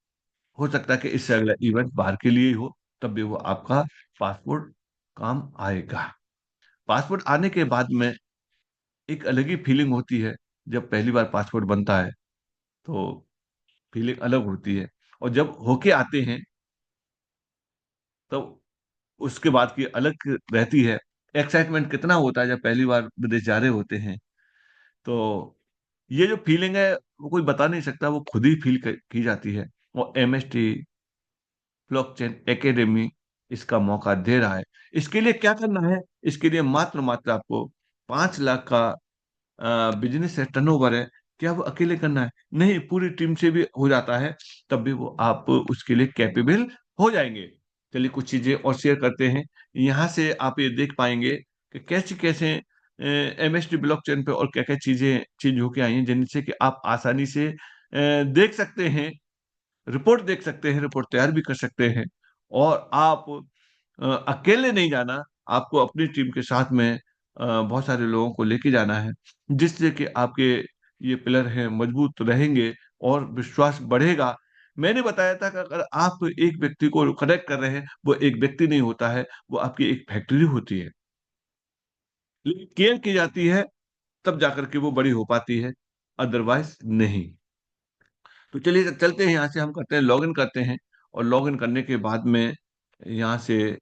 A: हो सकता है कि इससे अगला इवेंट बाहर के लिए ही हो, तब भी वो आपका पासपोर्ट काम आएगा। पासपोर्ट आने के बाद में एक अलग ही फीलिंग होती है। जब पहली बार पासपोर्ट बनता है तो फीलिंग अलग होती है, और जब होके आते हैं तो उसके बाद की अलग रहती है। एक्साइटमेंट कितना होता है जब पहली बार विदेश जा रहे होते हैं। तो ये जो फीलिंग है, वो कोई बता नहीं सकता, वो खुद ही फील की जाती है। और एमएसटी ब्लॉकचेन एकेडमी इसका मौका दे रहा है। इसके लिए क्या करना है? इसके लिए मात्र मात्र आपको 5 लाख का बिजनेस है, टर्नओवर है। क्या वो अकेले करना है? नहीं, पूरी टीम से भी हो जाता है, तब भी वो आप उसके लिए कैपेबल हो जाएंगे। चलिए कुछ चीजें और शेयर करते हैं। यहाँ से आप ये देख पाएंगे कि कैसे कैसे एमएसटी ब्लॉकचेन पे और क्या क्या चीजें चेंज होके आई हैं, जिनसे कि आप आसानी से देख सकते हैं, रिपोर्ट देख सकते हैं, रिपोर्ट तैयार भी कर सकते हैं। और आप अकेले नहीं जाना, आपको अपनी टीम के साथ में बहुत सारे लोगों को लेके जाना है, जिससे कि आपके ये पिलर हैं मजबूत रहेंगे और विश्वास बढ़ेगा। मैंने बताया था कि अगर आप एक व्यक्ति को कनेक्ट कर रहे हैं, वो एक व्यक्ति नहीं होता है, वो आपकी एक फैक्ट्री होती है। लेकिन केयर की जाती है, तब जाकर के वो बड़ी हो पाती है, अदरवाइज नहीं। तो चलिए चलते हैं, यहाँ से हम करते हैं, लॉग इन करते हैं। और लॉग इन करने के बाद में यहाँ से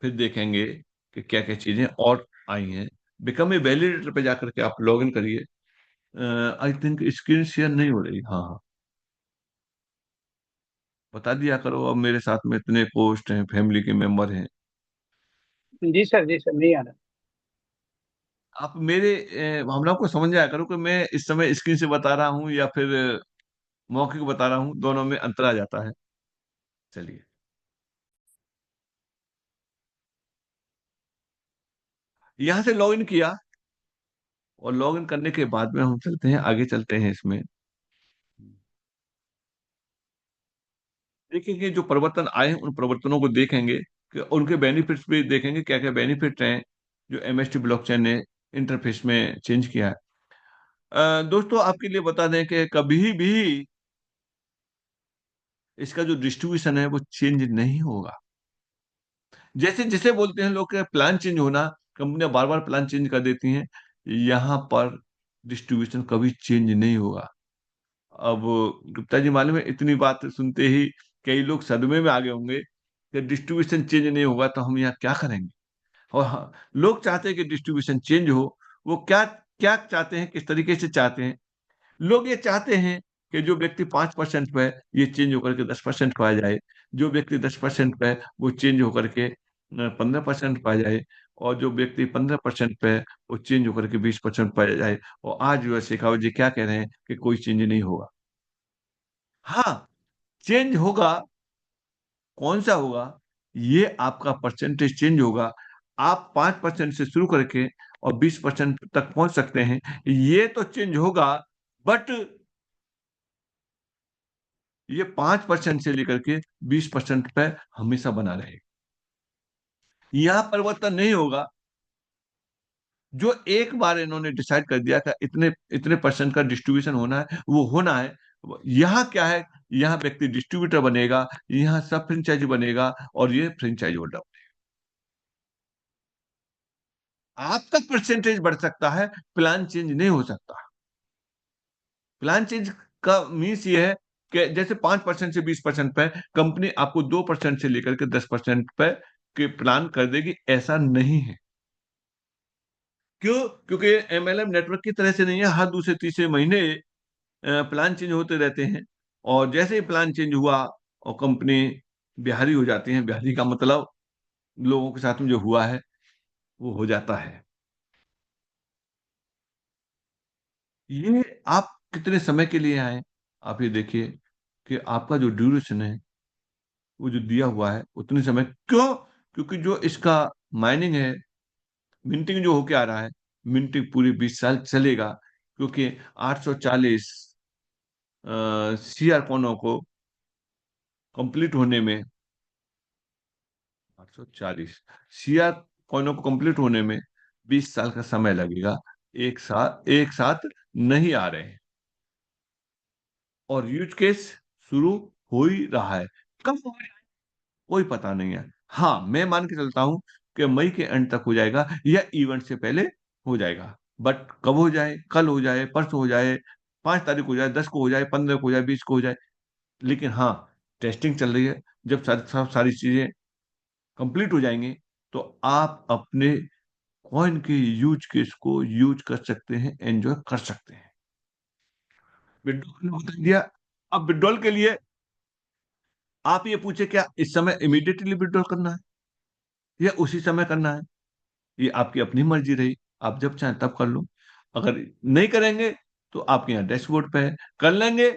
A: फिर देखेंगे कि क्या क्या चीजें और आई हैं। बिकम ए वैलिडेटर पे जाकर के आप लॉग इन करिए। आई थिंक स्क्रीन शेयर नहीं हो रही। हाँ हाँ, बता दिया करो, अब मेरे साथ में इतने पोस्ट हैं, फैमिली के मेंबर हैं।
B: जी सर नहीं आ रहा।
A: आप मेरे भावनाओं को समझ जाया करो कि मैं इस समय स्क्रीन से बता रहा हूँ या फिर मौखिक बता रहा हूँ, दोनों में अंतर आ जाता है। चलिए, यहाँ से लॉग इन किया, और लॉग इन करने के बाद में हम चलते हैं, आगे चलते हैं इसमें। देखेंगे जो परिवर्तन आए हैं, उन परिवर्तनों को देखेंगे कि उनके बेनिफिट्स भी देखेंगे, क्या क्या बेनिफिट हैं जो एमएसटी ब्लॉकचेन ने इंटरफेस में चेंज किया है। दोस्तों, आपके लिए बता दें कि कभी भी इसका जो डिस्ट्रीब्यूशन है वो चेंज नहीं होगा। जैसे जैसे बोलते हैं लोग कि प्लान चेंज होना, कंपनियां बार बार प्लान चेंज कर देती हैं, यहाँ पर डिस्ट्रीब्यूशन कभी चेंज नहीं होगा। अब गुप्ता जी, मालूम है, इतनी बात सुनते ही कई लोग सदमे में आ गए होंगे कि डिस्ट्रीब्यूशन चेंज नहीं होगा तो हम यहाँ क्या करेंगे। और हाँ, लोग चाहते हैं कि डिस्ट्रीब्यूशन चेंज हो। वो क्या क्या चाहते हैं, किस तरीके से चाहते हैं? लोग ये चाहते हैं कि जो व्यक्ति 5% पे है, ये चेंज होकर के 10% पे आ जाए। जो व्यक्ति 10% पे है, वो चेंज होकर के 15% पे आ जाए। और जो व्यक्ति 15% पे है, वो चेंज होकर के 20% पे आ जाए। और आज जो है शेखावत जी क्या कह रहे हैं कि कोई चेंज नहीं होगा। हाँ, चेंज होगा। कौन सा होगा? ये आपका परसेंटेज चेंज होगा। आप 5% से शुरू करके और 20% तक पहुंच सकते हैं, ये तो चेंज होगा। बट ये 5% से लेकर के 20% पे हमेशा बना रहेगा। यहां परिवर्तन नहीं होगा। जो एक बार इन्होंने डिसाइड कर दिया कि इतने इतने परसेंट का डिस्ट्रीब्यूशन होना है, वो होना है। यहाँ क्या है, यहाँ व्यक्ति डिस्ट्रीब्यूटर बनेगा, यहाँ सब फ्रेंचाइजी बनेगा, और ये फ्रेंचाइजी होल्डर। आपका परसेंटेज बढ़ सकता है, प्लान चेंज नहीं हो सकता। प्लान चेंज का मीन्स ये है कि जैसे 5% से 20% पे कंपनी आपको 2% से लेकर के 10% पे के प्लान कर देगी, ऐसा नहीं है। क्यों? क्योंकि एमएलएम नेटवर्क की तरह से नहीं है, हर दूसरे तीसरे महीने प्लान चेंज होते रहते हैं। और जैसे ही प्लान चेंज हुआ, और कंपनी बिहारी हो जाती है। बिहारी का मतलब लोगों के साथ में जो हुआ है वो हो जाता है। ये आप कितने समय के लिए आए, आप ये देखिए कि आपका जो ड्यूरेशन है, वो जो दिया हुआ है उतने समय क्यों? क्योंकि जो इसका माइनिंग है, मिंटिंग जो होके आ रहा है, मिंटिंग पूरी 20 साल चलेगा। क्योंकि 840 सीआर कोनों को कंप्लीट होने में, 840 सीआर कोनों को कंप्लीट होने में 20 साल का समय लगेगा। एक साथ नहीं आ रहे हैं। और यूज केस शुरू हो ही रहा है। कब होगा कोई पता नहीं है। हाँ, मैं मान के चलता हूं कि मई के एंड तक हो जाएगा, या इवेंट से पहले हो जाएगा। बट कब हो जाए, कल हो जाए, परसों हो जाए, 5 तारीख हो जाए, 10 को हो जाए, 15 को हो जाए, 20 को हो जाए, लेकिन हाँ, टेस्टिंग चल रही है। जब सारी चीजें कंप्लीट हो जाएंगी, तो आप अपने कॉइन के यूज केस को यूज कर सकते हैं, एंजॉय कर सकते हैं। विड्रॉल बता दिया। अब विड्रॉल के लिए आप ये पूछे, क्या इस समय इमीडिएटली विड्रॉल करना है या उसी समय करना है? ये आपकी अपनी मर्जी रही। आप जब चाहें तब कर लो। अगर नहीं करेंगे तो आपके यहाँ डैशबोर्ड पे है, कर लेंगे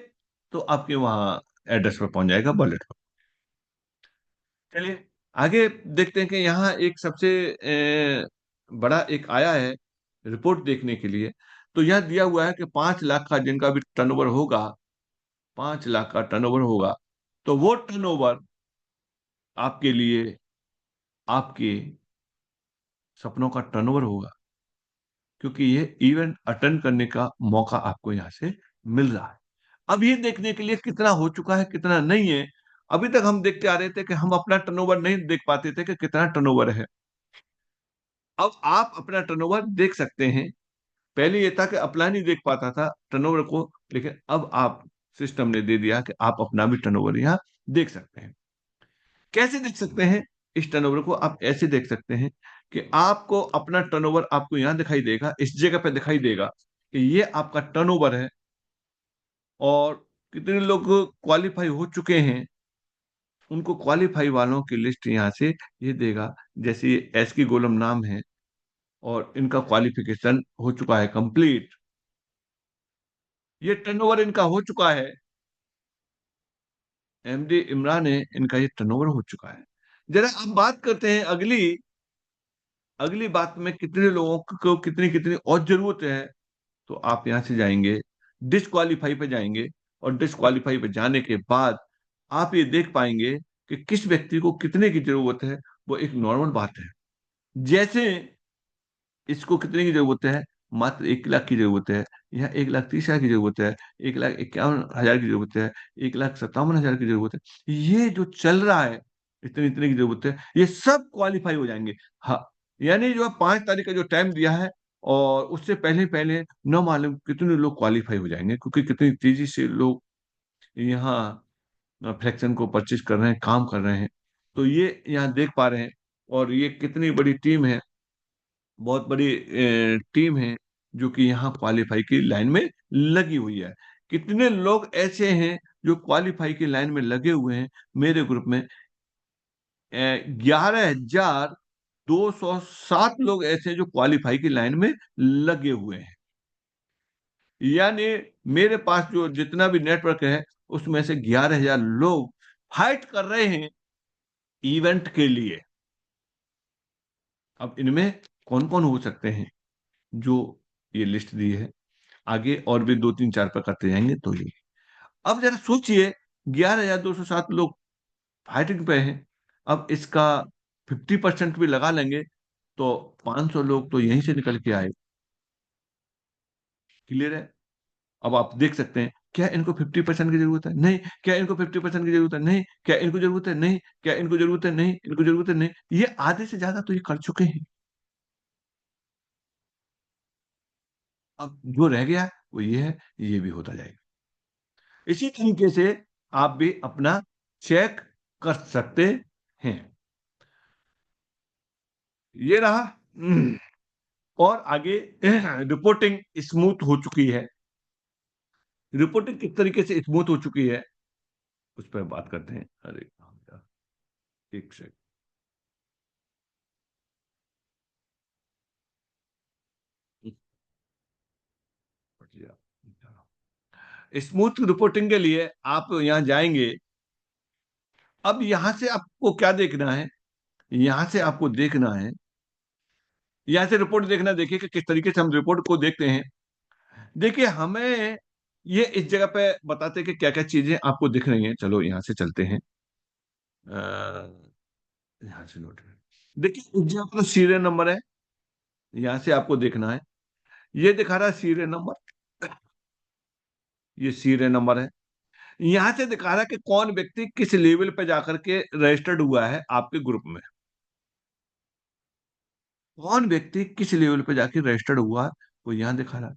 A: तो आपके वहां एड्रेस पे पहुंच जाएगा, वॉलेट पर। चलिए आगे देखते हैं कि यहाँ एक सबसे बड़ा एक आया है रिपोर्ट देखने के लिए। तो यह दिया हुआ है कि 5 लाख का जिनका भी टर्नओवर होगा, 5 लाख का टर्नओवर होगा, तो वो टर्नओवर आपके लिए आपके सपनों का टर्नओवर होगा। क्योंकि ये इवेंट अटेंड करने का मौका आपको यहाँ से मिल रहा है। अब ये देखने के लिए कितना हो चुका है, कितना नहीं है। अभी तक हम देखते आ रहे थे कि हम अपना टर्नओवर नहीं देख पाते थे कि कितना टर्नओवर है। अब आप अपना टर्नओवर देख सकते हैं। पहले ये था कि अपना नहीं देख पाता था टर्नओवर को, लेकिन अब आप सिस्टम ने दे दिया कि आप अपना भी टर्नओवर यहाँ देख सकते हैं। कैसे देख सकते हैं? इस टर्नओवर को आप ऐसे देख सकते हैं कि आपको अपना टर्नओवर आपको यहां दिखाई देगा, इस जगह पे दिखाई देगा कि ये आपका टर्नओवर है, और कितने लोग क्वालिफाई हो चुके हैं, उनको क्वालिफाई वालों की लिस्ट यहाँ से ये देगा। जैसे ये एस की गोलम नाम है, और इनका क्वालिफिकेशन हो चुका है कंप्लीट, ये टर्नओवर इनका हो चुका है। एमडी इमरान है, इनका ये टर्नओवर हो चुका है। जरा अब बात करते हैं अगली अगली बात में, कितने लोगों को कितनी कितनी और जरूरत है। तो आप यहां से जाएंगे, डिसक्वालीफाई पे जाएंगे, और डिसक्वालीफाई पे जाने के बाद आप ये देख पाएंगे कि किस व्यक्ति को कितने की जरूरत है। वो एक नॉर्मल बात है। जैसे इसको कितने की जरूरत है, मात्र 1 लाख की जरूरत है, या 1,30,000 की जरूरत है, 1,51,000 की जरूरत है, 1,57,000 की जरूरत है, ये जो चल रहा है, इतने इतने की जरूरत है, ये सब क्वालिफाई हो जाएंगे। हाँ, यानी जो है 5 तारीख का जो टाइम दिया है, और उससे पहले पहले न मालूम कितने लोग क्वालिफाई हो जाएंगे, क्योंकि कितनी तेजी से लोग यहाँ फ्रैक्शन को परचेज कर रहे हैं, काम कर रहे हैं। तो ये यहाँ देख पा रहे हैं, और ये कितनी बड़ी टीम है, बहुत बड़ी टीम है, जो कि यहाँ क्वालिफाई की लाइन में लगी हुई है। कितने लोग ऐसे हैं जो क्वालिफाई की लाइन में लगे हुए हैं मेरे ग्रुप में? 11,207 लोग ऐसे हैं जो क्वालिफाई की लाइन में लगे हुए हैं। यानी मेरे पास जो जितना भी नेटवर्क है, उसमें से 11,000 लोग फाइट कर रहे हैं इवेंट के लिए। अब इनमें कौन कौन हो सकते हैं, जो ये लिस्ट दी है, आगे और भी 2 3 4 पर करते जाएंगे तो ये। अब जरा सोचिए, 11,207 लोग फाइटिंग पे हैं। अब इसका 50% भी लगा लेंगे, तो 500 लोग तो यहीं से निकल के आए। क्लियर है? अब आप देख सकते हैं, क्या इनको 50% की जरूरत है? नहीं। क्या इनको 50% की जरूरत है? नहीं। क्या इनको जरूरत है? नहीं। क्या इनको जरूरत है? नहीं। इनको जरूरत है? नहीं। ये आधे से ज्यादा तो ये कर चुके हैं। अब जो रह गया वो ये है, ये भी होता जाएगा। इसी तरीके से आप भी अपना चेक कर सकते हैं। ये रहा। और आगे रिपोर्टिंग स्मूथ हो चुकी है। रिपोर्टिंग किस तरीके से स्मूथ हो चुकी है, उस पर बात करते हैं। अरे एक सेकंड। स्मूथ रिपोर्टिंग के लिए आप यहां जाएंगे। अब यहां से आपको क्या देखना है, यहां से आपको देखना है, यहां से रिपोर्ट देखना। देखिए कि किस तरीके से हम रिपोर्ट को देखते हैं। देखिए, हमें ये इस जगह पे बताते हैं कि क्या क्या चीजें आपको दिख रही हैं। चलो यहां से चलते हैं। यहां से नोट, देखिए इस जगह पर सीरियल नंबर है, यहां से आपको देखना है। ये दिखा रहा है सीरियल नंबर, ये सीरियल नंबर है। यहां से दिखा रहा है कि कौन व्यक्ति किस लेवल पे जाकर के रजिस्टर्ड हुआ है आपके ग्रुप में। कौन व्यक्ति किस लेवल पे जाके रजिस्टर्ड हुआ है, वो यहाँ दिखा रहा है।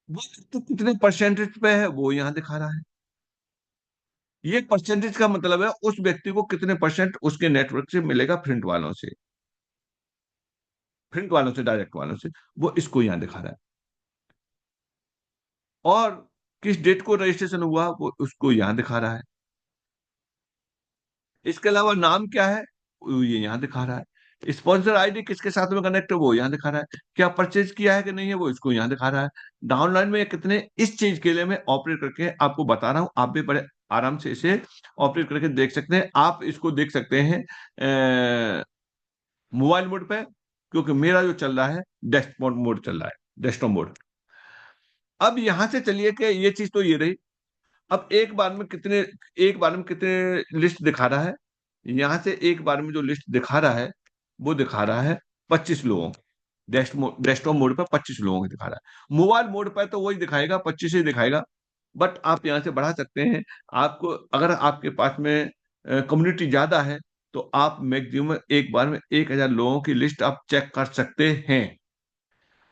A: वो तो कितने परसेंटेज पे है, वो यहाँ दिखा रहा है। ये परसेंटेज का मतलब है उस व्यक्ति को कितने परसेंट उसके नेटवर्क से मिलेगा, प्रिंट वालों से, डायरेक्ट वालों से। वो इसको यहाँ दिखा रहा है। और किस डेट को रजिस्ट्रेशन हुआ, वो उसको यहाँ दिखा रहा है। इसके अलावा नाम क्या है, वो ये यहाँ दिखा रहा है। स्पॉन्सर आईडी किसके साथ में कनेक्ट है, वो यहाँ दिखा रहा है। क्या परचेज किया है कि नहीं है, वो इसको यहाँ दिखा रहा है। डाउनलाइन में कितने, इस चीज के लिए मैं ऑपरेट करके आपको बता रहा हूँ। आप भी बड़े आराम से इसे ऑपरेट करके देख सकते हैं। आप इसको देख सकते हैं मोबाइल मोड पे, क्योंकि मेरा जो चल रहा है डेस्कटॉप मोड चल रहा है, डेस्कटॉप मोड। अब यहां से चलिए कि ये चीज तो ये रही। अब एक बार में कितने लिस्ट दिखा रहा है। यहां से एक बार में जो लिस्ट दिखा रहा है, वो दिखा रहा है 25 लोगों की। डेस्कटॉप मोड पर 25 लोगों की दिखा रहा है। मोबाइल मोड पर तो वही दिखाएगा, 25 ही दिखाएगा। बट आप यहां से बढ़ा सकते हैं। आपको अगर आपके पास में कम्युनिटी ज्यादा है, तो आप मैक्सिमम एक बार में 1,000 लोगों की लिस्ट आप चेक कर सकते हैं।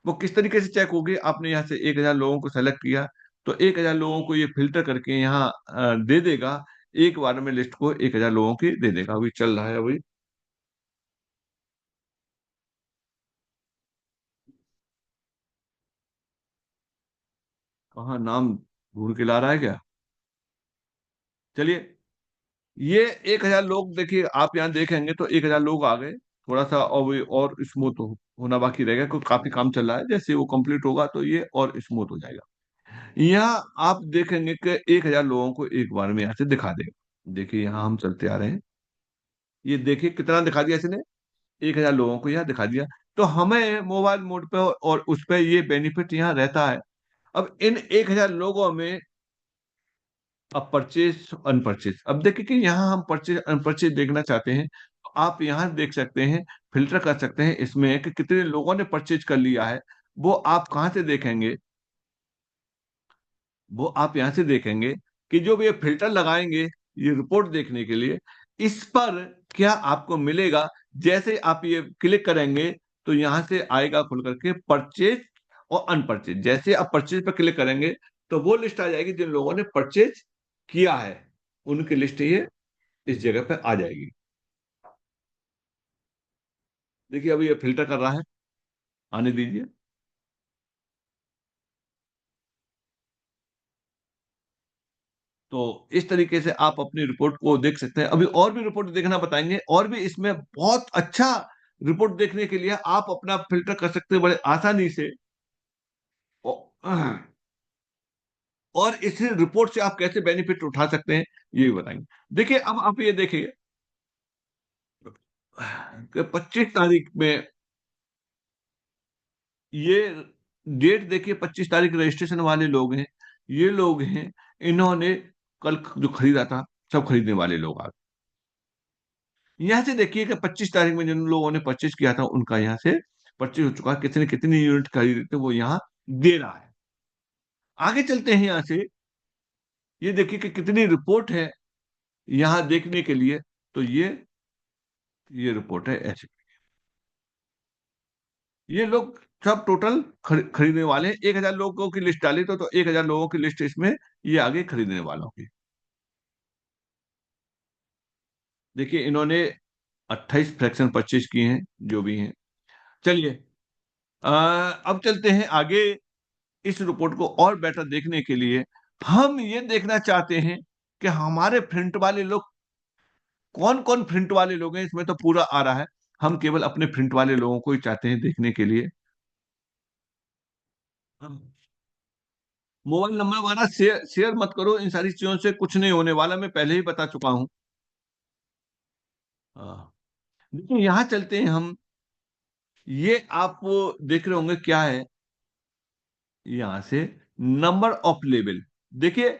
A: वो किस तरीके से चेक होगी, आपने यहाँ से 1,000 लोगों को सेलेक्ट किया, तो 1,000 लोगों को ये फिल्टर करके यहाँ दे देगा। एक बार में लिस्ट को 1,000 लोगों की दे देगा। अभी चल रहा है अभी। कहाँ नाम ढूंढ के ला रहा है क्या? चलिए, ये 1,000 लोग देखिए, आप यहाँ देखेंगे तो 1,000 लोग आ गए। थोड़ा सा और स्मूथ होना बाकी रहेगा, क्योंकि काफी काम चल रहा है। जैसे वो कंप्लीट होगा तो ये और स्मूथ हो जाएगा। यहाँ आप देखेंगे कि 1,000 लोगों को एक बार में यहाँ से दिखा देगा। देखिए यहाँ हम चलते आ रहे हैं, ये देखिए कितना दिखा दिया इसने, 1,000 लोगों को यहाँ दिखा दिया। तो हमें मोबाइल मोड पे और उस पे ये बेनिफिट यहाँ रहता है। अब इन 1,000 लोगों में, अब परचेज अनपरचेज, अब देखिए कि यहाँ हम परचेज अनपरचेज देखना चाहते हैं, तो आप यहाँ देख सकते हैं, फिल्टर कर सकते हैं इसमें कि कितने लोगों ने परचेज कर लिया है। वो आप कहाँ से देखेंगे? वो आप यहाँ से देखेंगे कि जो भी ये फिल्टर लगाएंगे ये रिपोर्ट देखने के लिए, इस पर क्या आपको मिलेगा। जैसे आप ये क्लिक करेंगे तो यहाँ से आएगा खुल करके परचेज और अनपरचेज। जैसे आप परचेज पर क्लिक करेंगे तो वो लिस्ट आ जाएगी जिन लोगों ने परचेज किया है, उनकी लिस्ट ये इस जगह पे आ जाएगी। देखिए अभी ये फिल्टर कर रहा है, आने दीजिए। तो इस तरीके से आप अपनी रिपोर्ट को देख सकते हैं। अभी और भी रिपोर्ट देखना बताएंगे, और भी इसमें बहुत अच्छा रिपोर्ट देखने के लिए आप अपना फिल्टर कर सकते हैं बड़े आसानी से। और इस रिपोर्ट से आप कैसे बेनिफिट उठा सकते हैं ये भी बताएंगे। देखिए अब आप ये देखिए कि 25 तारीख में, ये डेट देखिए, 25 तारीख रजिस्ट्रेशन वाले लोग हैं, ये लोग हैं। इन्होंने कल जो खरीदा था, सब खरीदने वाले लोग आ गए। यहाँ से देखिए कि 25 तारीख में जिन लोगों ने परचेज किया था उनका यहाँ से परचेज हो चुका है, कितने कितनी यूनिट खरीदे थे वो यहाँ दे रहा है। आगे चलते हैं यहाँ से, ये देखिए कि कितनी रिपोर्ट है यहाँ देखने के लिए। तो ये रिपोर्ट है ऐसे, ये लोग सब टोटल खरीदने वाले हैं। 1,000 लोगों की लिस्ट डाली तो 1,000 लोगों की लिस्ट इसमें ये आगे खरीदने वालों की। देखिए इन्होंने 28 फ्रैक्शन परचेज किए हैं, जो भी हैं। चलिए, अब चलते हैं आगे। इस रिपोर्ट को और बेटर देखने के लिए हम ये देखना चाहते हैं कि हमारे प्रिंट वाले लोग, कौन कौन प्रिंट वाले लोग हैं। इसमें तो पूरा आ रहा है, हम केवल अपने प्रिंट वाले लोगों को ही चाहते हैं देखने के लिए। मोबाइल नंबर वाला शेयर शेयर मत करो, इन सारी चीजों से कुछ नहीं होने वाला, मैं पहले ही बता चुका हूं। हाँ, देखिए यहाँ चलते हैं हम। ये आप देख रहे होंगे क्या है, यहां से नंबर ऑफ लेवल। देखिए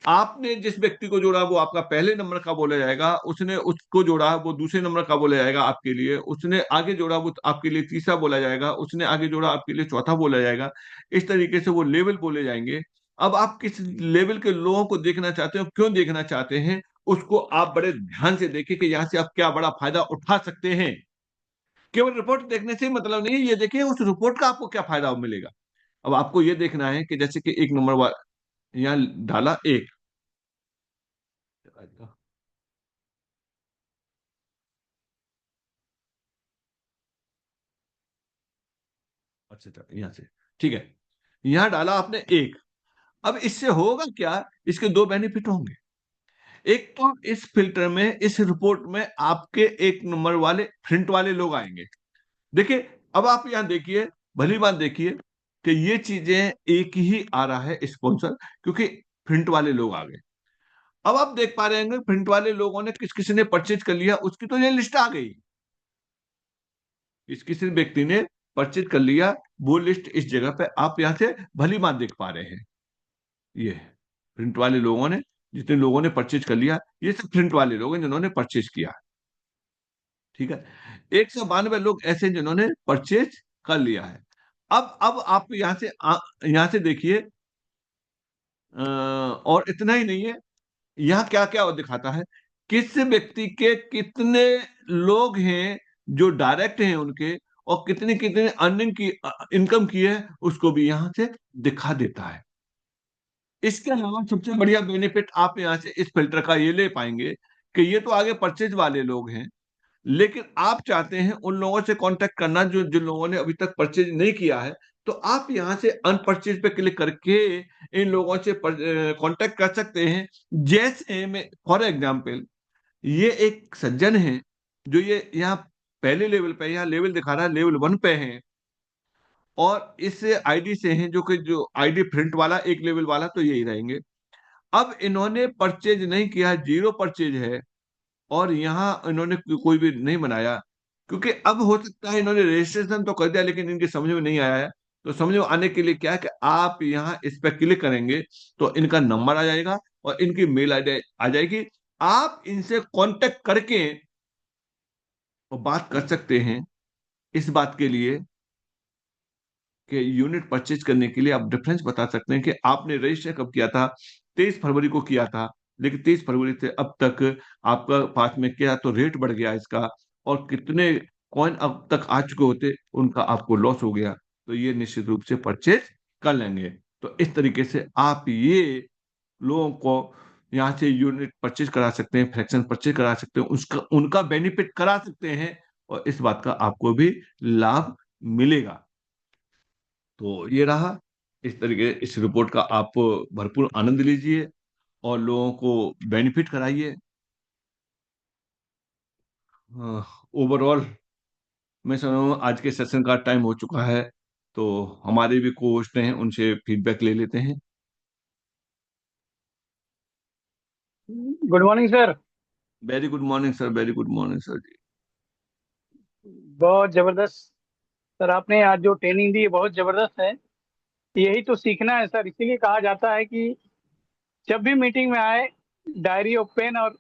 A: आपने जिस व्यक्ति को जोड़ा वो आपका पहले नंबर का बोला जाएगा, उसने उसको जोड़ा वो दूसरे नंबर का बोला जाएगा आपके लिए, उसने आगे जोड़ा वो आपके लिए तीसरा बोला जाएगा, उसने आगे जोड़ा आपके लिए चौथा बोला जाएगा। इस तरीके से वो लेवल बोले जाएंगे। अब आप किस लेवल के लोगों को देखना चाहते हो, क्यों देखना चाहते हैं, उसको आप बड़े ध्यान से देखिए कि यहाँ से आप क्या बड़ा फायदा उठा सकते हैं। केवल रिपोर्ट देखने से मतलब नहीं है, ये देखिए उस रिपोर्ट का आपको क्या फायदा मिलेगा। अब आपको ये देखना है कि जैसे कि एक नंबर यहाँ डाला एक। अच्छा अच्छा, यहाँ से ठीक है, यहाँ डाला आपने एक। अब इससे होगा क्या, इसके दो बेनिफिट होंगे। एक तो इस फिल्टर में, इस रिपोर्ट में आपके एक नंबर वाले प्रिंट वाले लोग आएंगे। देखिए अब आप यहाँ देखिए, भली बात देखिए कि ये चीजें एक ही आ रहा है स्पॉन्सर, क्योंकि प्रिंट वाले लोग आ गए। अब आप देख पा रहे हैं प्रिंट वाले लोगों ने किस किसी ने परचेज कर लिया, उसकी तो ये लिस्ट आ गई। इस किसी व्यक्ति ने परचेज कर लिया, वो लिस्ट इस जगह पे आप यहाँ से भली बात देख पा रहे हैं। ये प्रिंट वाले लोगों ने, जितने लोगों ने परचेज कर लिया, ये सब प्रिंट वाले लोग हैं जिन्होंने परचेज किया। ठीक है, 192 लोग ऐसे हैं जिन्होंने परचेज कर लिया है। अब आप यहाँ से देखिए, और इतना ही नहीं है, यहाँ क्या क्या दिखाता है, किस व्यक्ति के कितने लोग हैं जो डायरेक्ट हैं उनके, और कितने कितने अर्निंग की इनकम की है, उसको भी यहाँ से दिखा देता है। इसके अलावा सबसे बढ़िया बेनिफिट आप यहाँ से इस फिल्टर का ये ले पाएंगे कि ये तो आगे परचेज वाले लोग हैं, लेकिन आप चाहते हैं उन लोगों से कांटेक्ट करना जो जिन लोगों ने अभी तक परचेज नहीं किया है, तो आप यहाँ से अनपरचेज पे क्लिक करके इन लोगों से कांटेक्ट कर सकते हैं। जैसे मैं फॉर एग्जांपल, ये एक सज्जन है जो ये यहाँ पहले लेवल पे, यहाँ लेवल दिखा रहा है लेवल 1 पे है, और इस आईडी से हैं, जो कि जो आईडी प्रिंट वाला एक लेवल वाला तो यही रहेंगे। अब इन्होंने परचेज नहीं किया, जीरो परचेज है, और यहाँ इन्होंने कोई भी नहीं बनाया, क्योंकि अब हो सकता है इन्होंने रजिस्ट्रेशन तो कर दिया लेकिन इनकी समझ में नहीं आया है। तो समझ में आने के लिए क्या है कि आप यहाँ इस पर क्लिक करेंगे तो इनका नंबर आ जाएगा और इनकी मेल आईडी आ जाएगी। आप इनसे कांटेक्ट करके वो बात कर सकते हैं इस बात के लिए कि यूनिट परचेज करने के लिए आप डिफरेंस बता सकते हैं कि आपने रजिस्टर कब किया था। 23 फरवरी को किया था, लेकिन 23 फरवरी से अब तक आपका पास में क्या तो रेट बढ़ गया इसका, और कितने कॉइन अब तक आ चुके होते उनका आपको लॉस हो गया, तो ये निश्चित रूप से परचेज कर लेंगे। तो इस तरीके से आप ये लोगों को यहाँ से यूनिट परचेज करा सकते हैं, फ्रैक्शन परचेज करा सकते हैं, उसका उनका बेनिफिट करा सकते हैं, और इस बात का आपको भी लाभ मिलेगा। तो ये रहा। इस तरीके इस रिपोर्ट का आप भरपूर आनंद लीजिए और लोगों को बेनिफिट कराइए। ओवरऑल मैं समझ रहा हूँ आज के सेशन का टाइम हो चुका है, तो हमारे भी को होस्ट हैं, उनसे फीडबैक ले लेते हैं।
B: Good morning sir.
A: Very good morning sir, very good morning sir ji.
B: बहुत जबरदस्त। सर आपने आज जो ट्रेनिंग दी है बहुत जबरदस्त है। यही तो सीखना है सर, इसीलिए कहा जाता है कि जब भी मीटिंग में आए डायरी और पेन और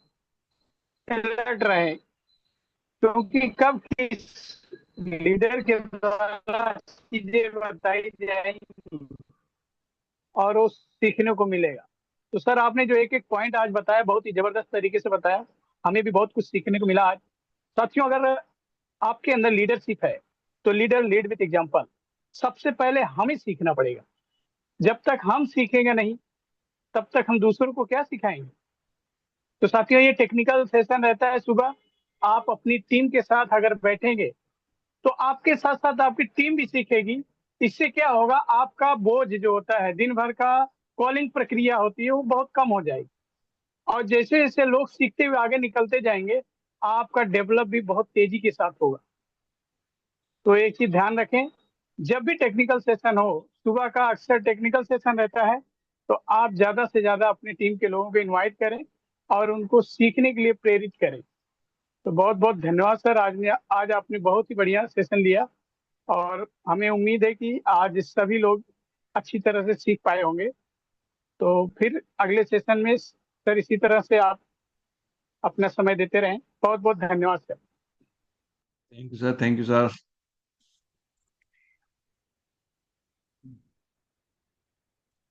B: अलर्ट रहे, क्योंकि कब किस लीडर के द्वारा चीजें बताई जाएंगी और वो सीखने को मिलेगा। तो सर आपने जो एक एक पॉइंट आज बताया बहुत ही जबरदस्त तरीके से बताया, हमें भी बहुत कुछ सीखने को मिला आज। साथियों, अगर आपके अंदर लीडरशिप है तो लीडर लीड विथ एग्जांपल। सबसे पहले हमें सीखना पड़ेगा। जब तक हम सीखेंगे नहीं तब तक हम दूसरों को क्या सिखाएंगे। तो साथियों, ये टेक्निकल सेशन रहता है सुबह। आप अपनी टीम के साथ अगर बैठेंगे तो आपके साथ साथ आपकी टीम भी सीखेगी। इससे क्या होगा, आपका बोझ जो होता है दिन भर का कॉलिंग प्रक्रिया होती है वो बहुत कम हो जाएगी। और जैसे जैसे लोग सीखते हुए आगे निकलते जाएंगे आपका डेवलप भी बहुत तेजी के साथ होगा। तो एक चीज ध्यान रखें, जब भी टेक्निकल सेशन हो, सुबह का अक्सर टेक्निकल सेशन रहता है, तो आप ज्यादा से ज्यादा अपनी टीम के लोगों को इनवाइट करें और उनको सीखने के लिए प्रेरित करें। तो बहुत बहुत धन्यवाद सर, आज आपने बहुत ही बढ़िया सेशन लिया। और हमें उम्मीद है कि आज सभी लोग अच्छी तरह से सीख पाए होंगे। तो फिर अगले सेशन में सर इसी तरह से आप अपना समय देते रहें। बहुत बहुत धन्यवाद sir.
A: Thank you sir, thank you sir.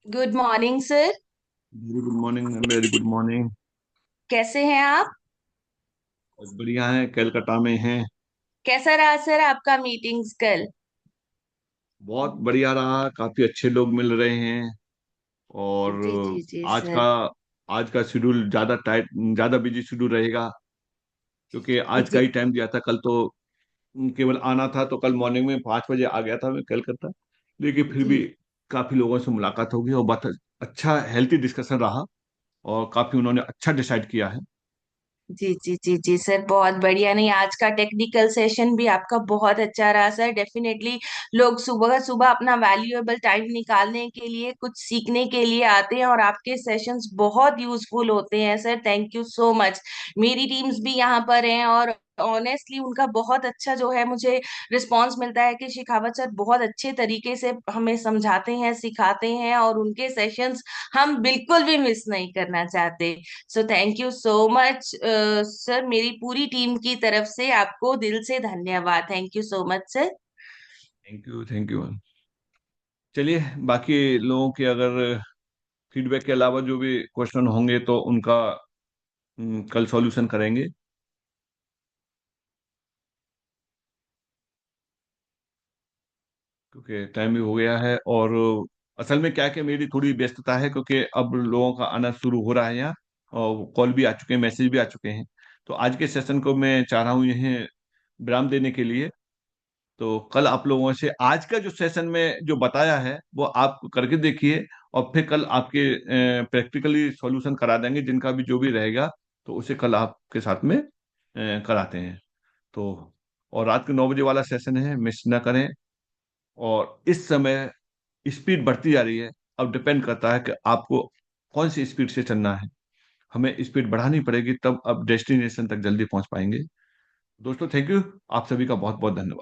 C: Good morning sir.
A: Very good morning, very good morning.
C: कैसे हैं आप?
A: बढ़िया है, कलकत्ता में हैं।
C: कैसा रहा सर आपका मीटिंग्स कल?
A: बहुत बढ़िया रहा, काफी अच्छे लोग मिल रहे हैं। और
C: जी जी जी
A: आज का
C: सर।
A: आज का शेड्यूल ज्यादा टाइट, ज्यादा बिजी शेड्यूल रहेगा, क्योंकि आज का
C: जी
A: ही टाइम दिया था। कल तो केवल आना था, तो कल मॉर्निंग में 5 बजे आ गया था मैं कलकत्ता। लेकिन फिर भी
C: जी
A: काफी लोगों से मुलाकात हो गई और बात अच्छा हेल्थी डिस्कशन रहा, और काफी उन्होंने अच्छा डिसाइड किया है।
C: जी जी जी जी सर, बहुत बढ़िया। नहीं, आज का टेक्निकल सेशन भी आपका बहुत अच्छा रहा सर। डेफिनेटली लोग सुबह सुबह अपना वैल्यूएबल टाइम निकालने के लिए, कुछ सीखने के लिए आते हैं, और आपके सेशंस बहुत यूजफुल होते हैं sir. Thank you so much. मेरी टीम्स भी यहाँ पर हैं, और ऑनेस्टली उनका बहुत अच्छा जो है मुझे रिस्पांस मिलता है कि शेखावत सर बहुत अच्छे तरीके से हमें समझाते हैं, सिखाते हैं, और उनके सेशंस हम बिल्कुल भी मिस नहीं करना चाहते। So thank you so much sir. मेरी पूरी टीम की तरफ से आपको दिल से धन्यवाद। Thank you so much sir.
A: Thank you, thank you. चलिए, बाकी लोगों के अगर फीडबैक के अलावा जो भी क्वेश्चन होंगे तो उनका कल सॉल्यूशन करेंगे। क्योंकि टाइम भी हो गया है, और असल में क्या है कि मेरी थोड़ी व्यस्तता है, क्योंकि अब लोगों का आना शुरू हो रहा है यहाँ, और कॉल भी आ चुके हैं, मैसेज भी आ चुके हैं। तो आज के सेशन को मैं चाह रहा हूँ यहीं विराम देने के लिए। तो कल आप लोगों से आज का जो सेशन में जो बताया है वो आप करके देखिए, और फिर कल आपके प्रैक्टिकली सॉल्यूशन करा देंगे, जिनका भी जो भी रहेगा तो उसे कल आपके साथ में कराते हैं। तो और रात के 9 बजे वाला सेशन है, मिस ना करें। और इस समय स्पीड बढ़ती जा रही है, अब डिपेंड करता है कि आपको कौन सी स्पीड से चलना है। हमें स्पीड बढ़ानी पड़ेगी, तब अब डेस्टिनेशन तक जल्दी पहुंच पाएंगे। दोस्तों थैंक यू, आप सभी का बहुत बहुत धन्यवाद।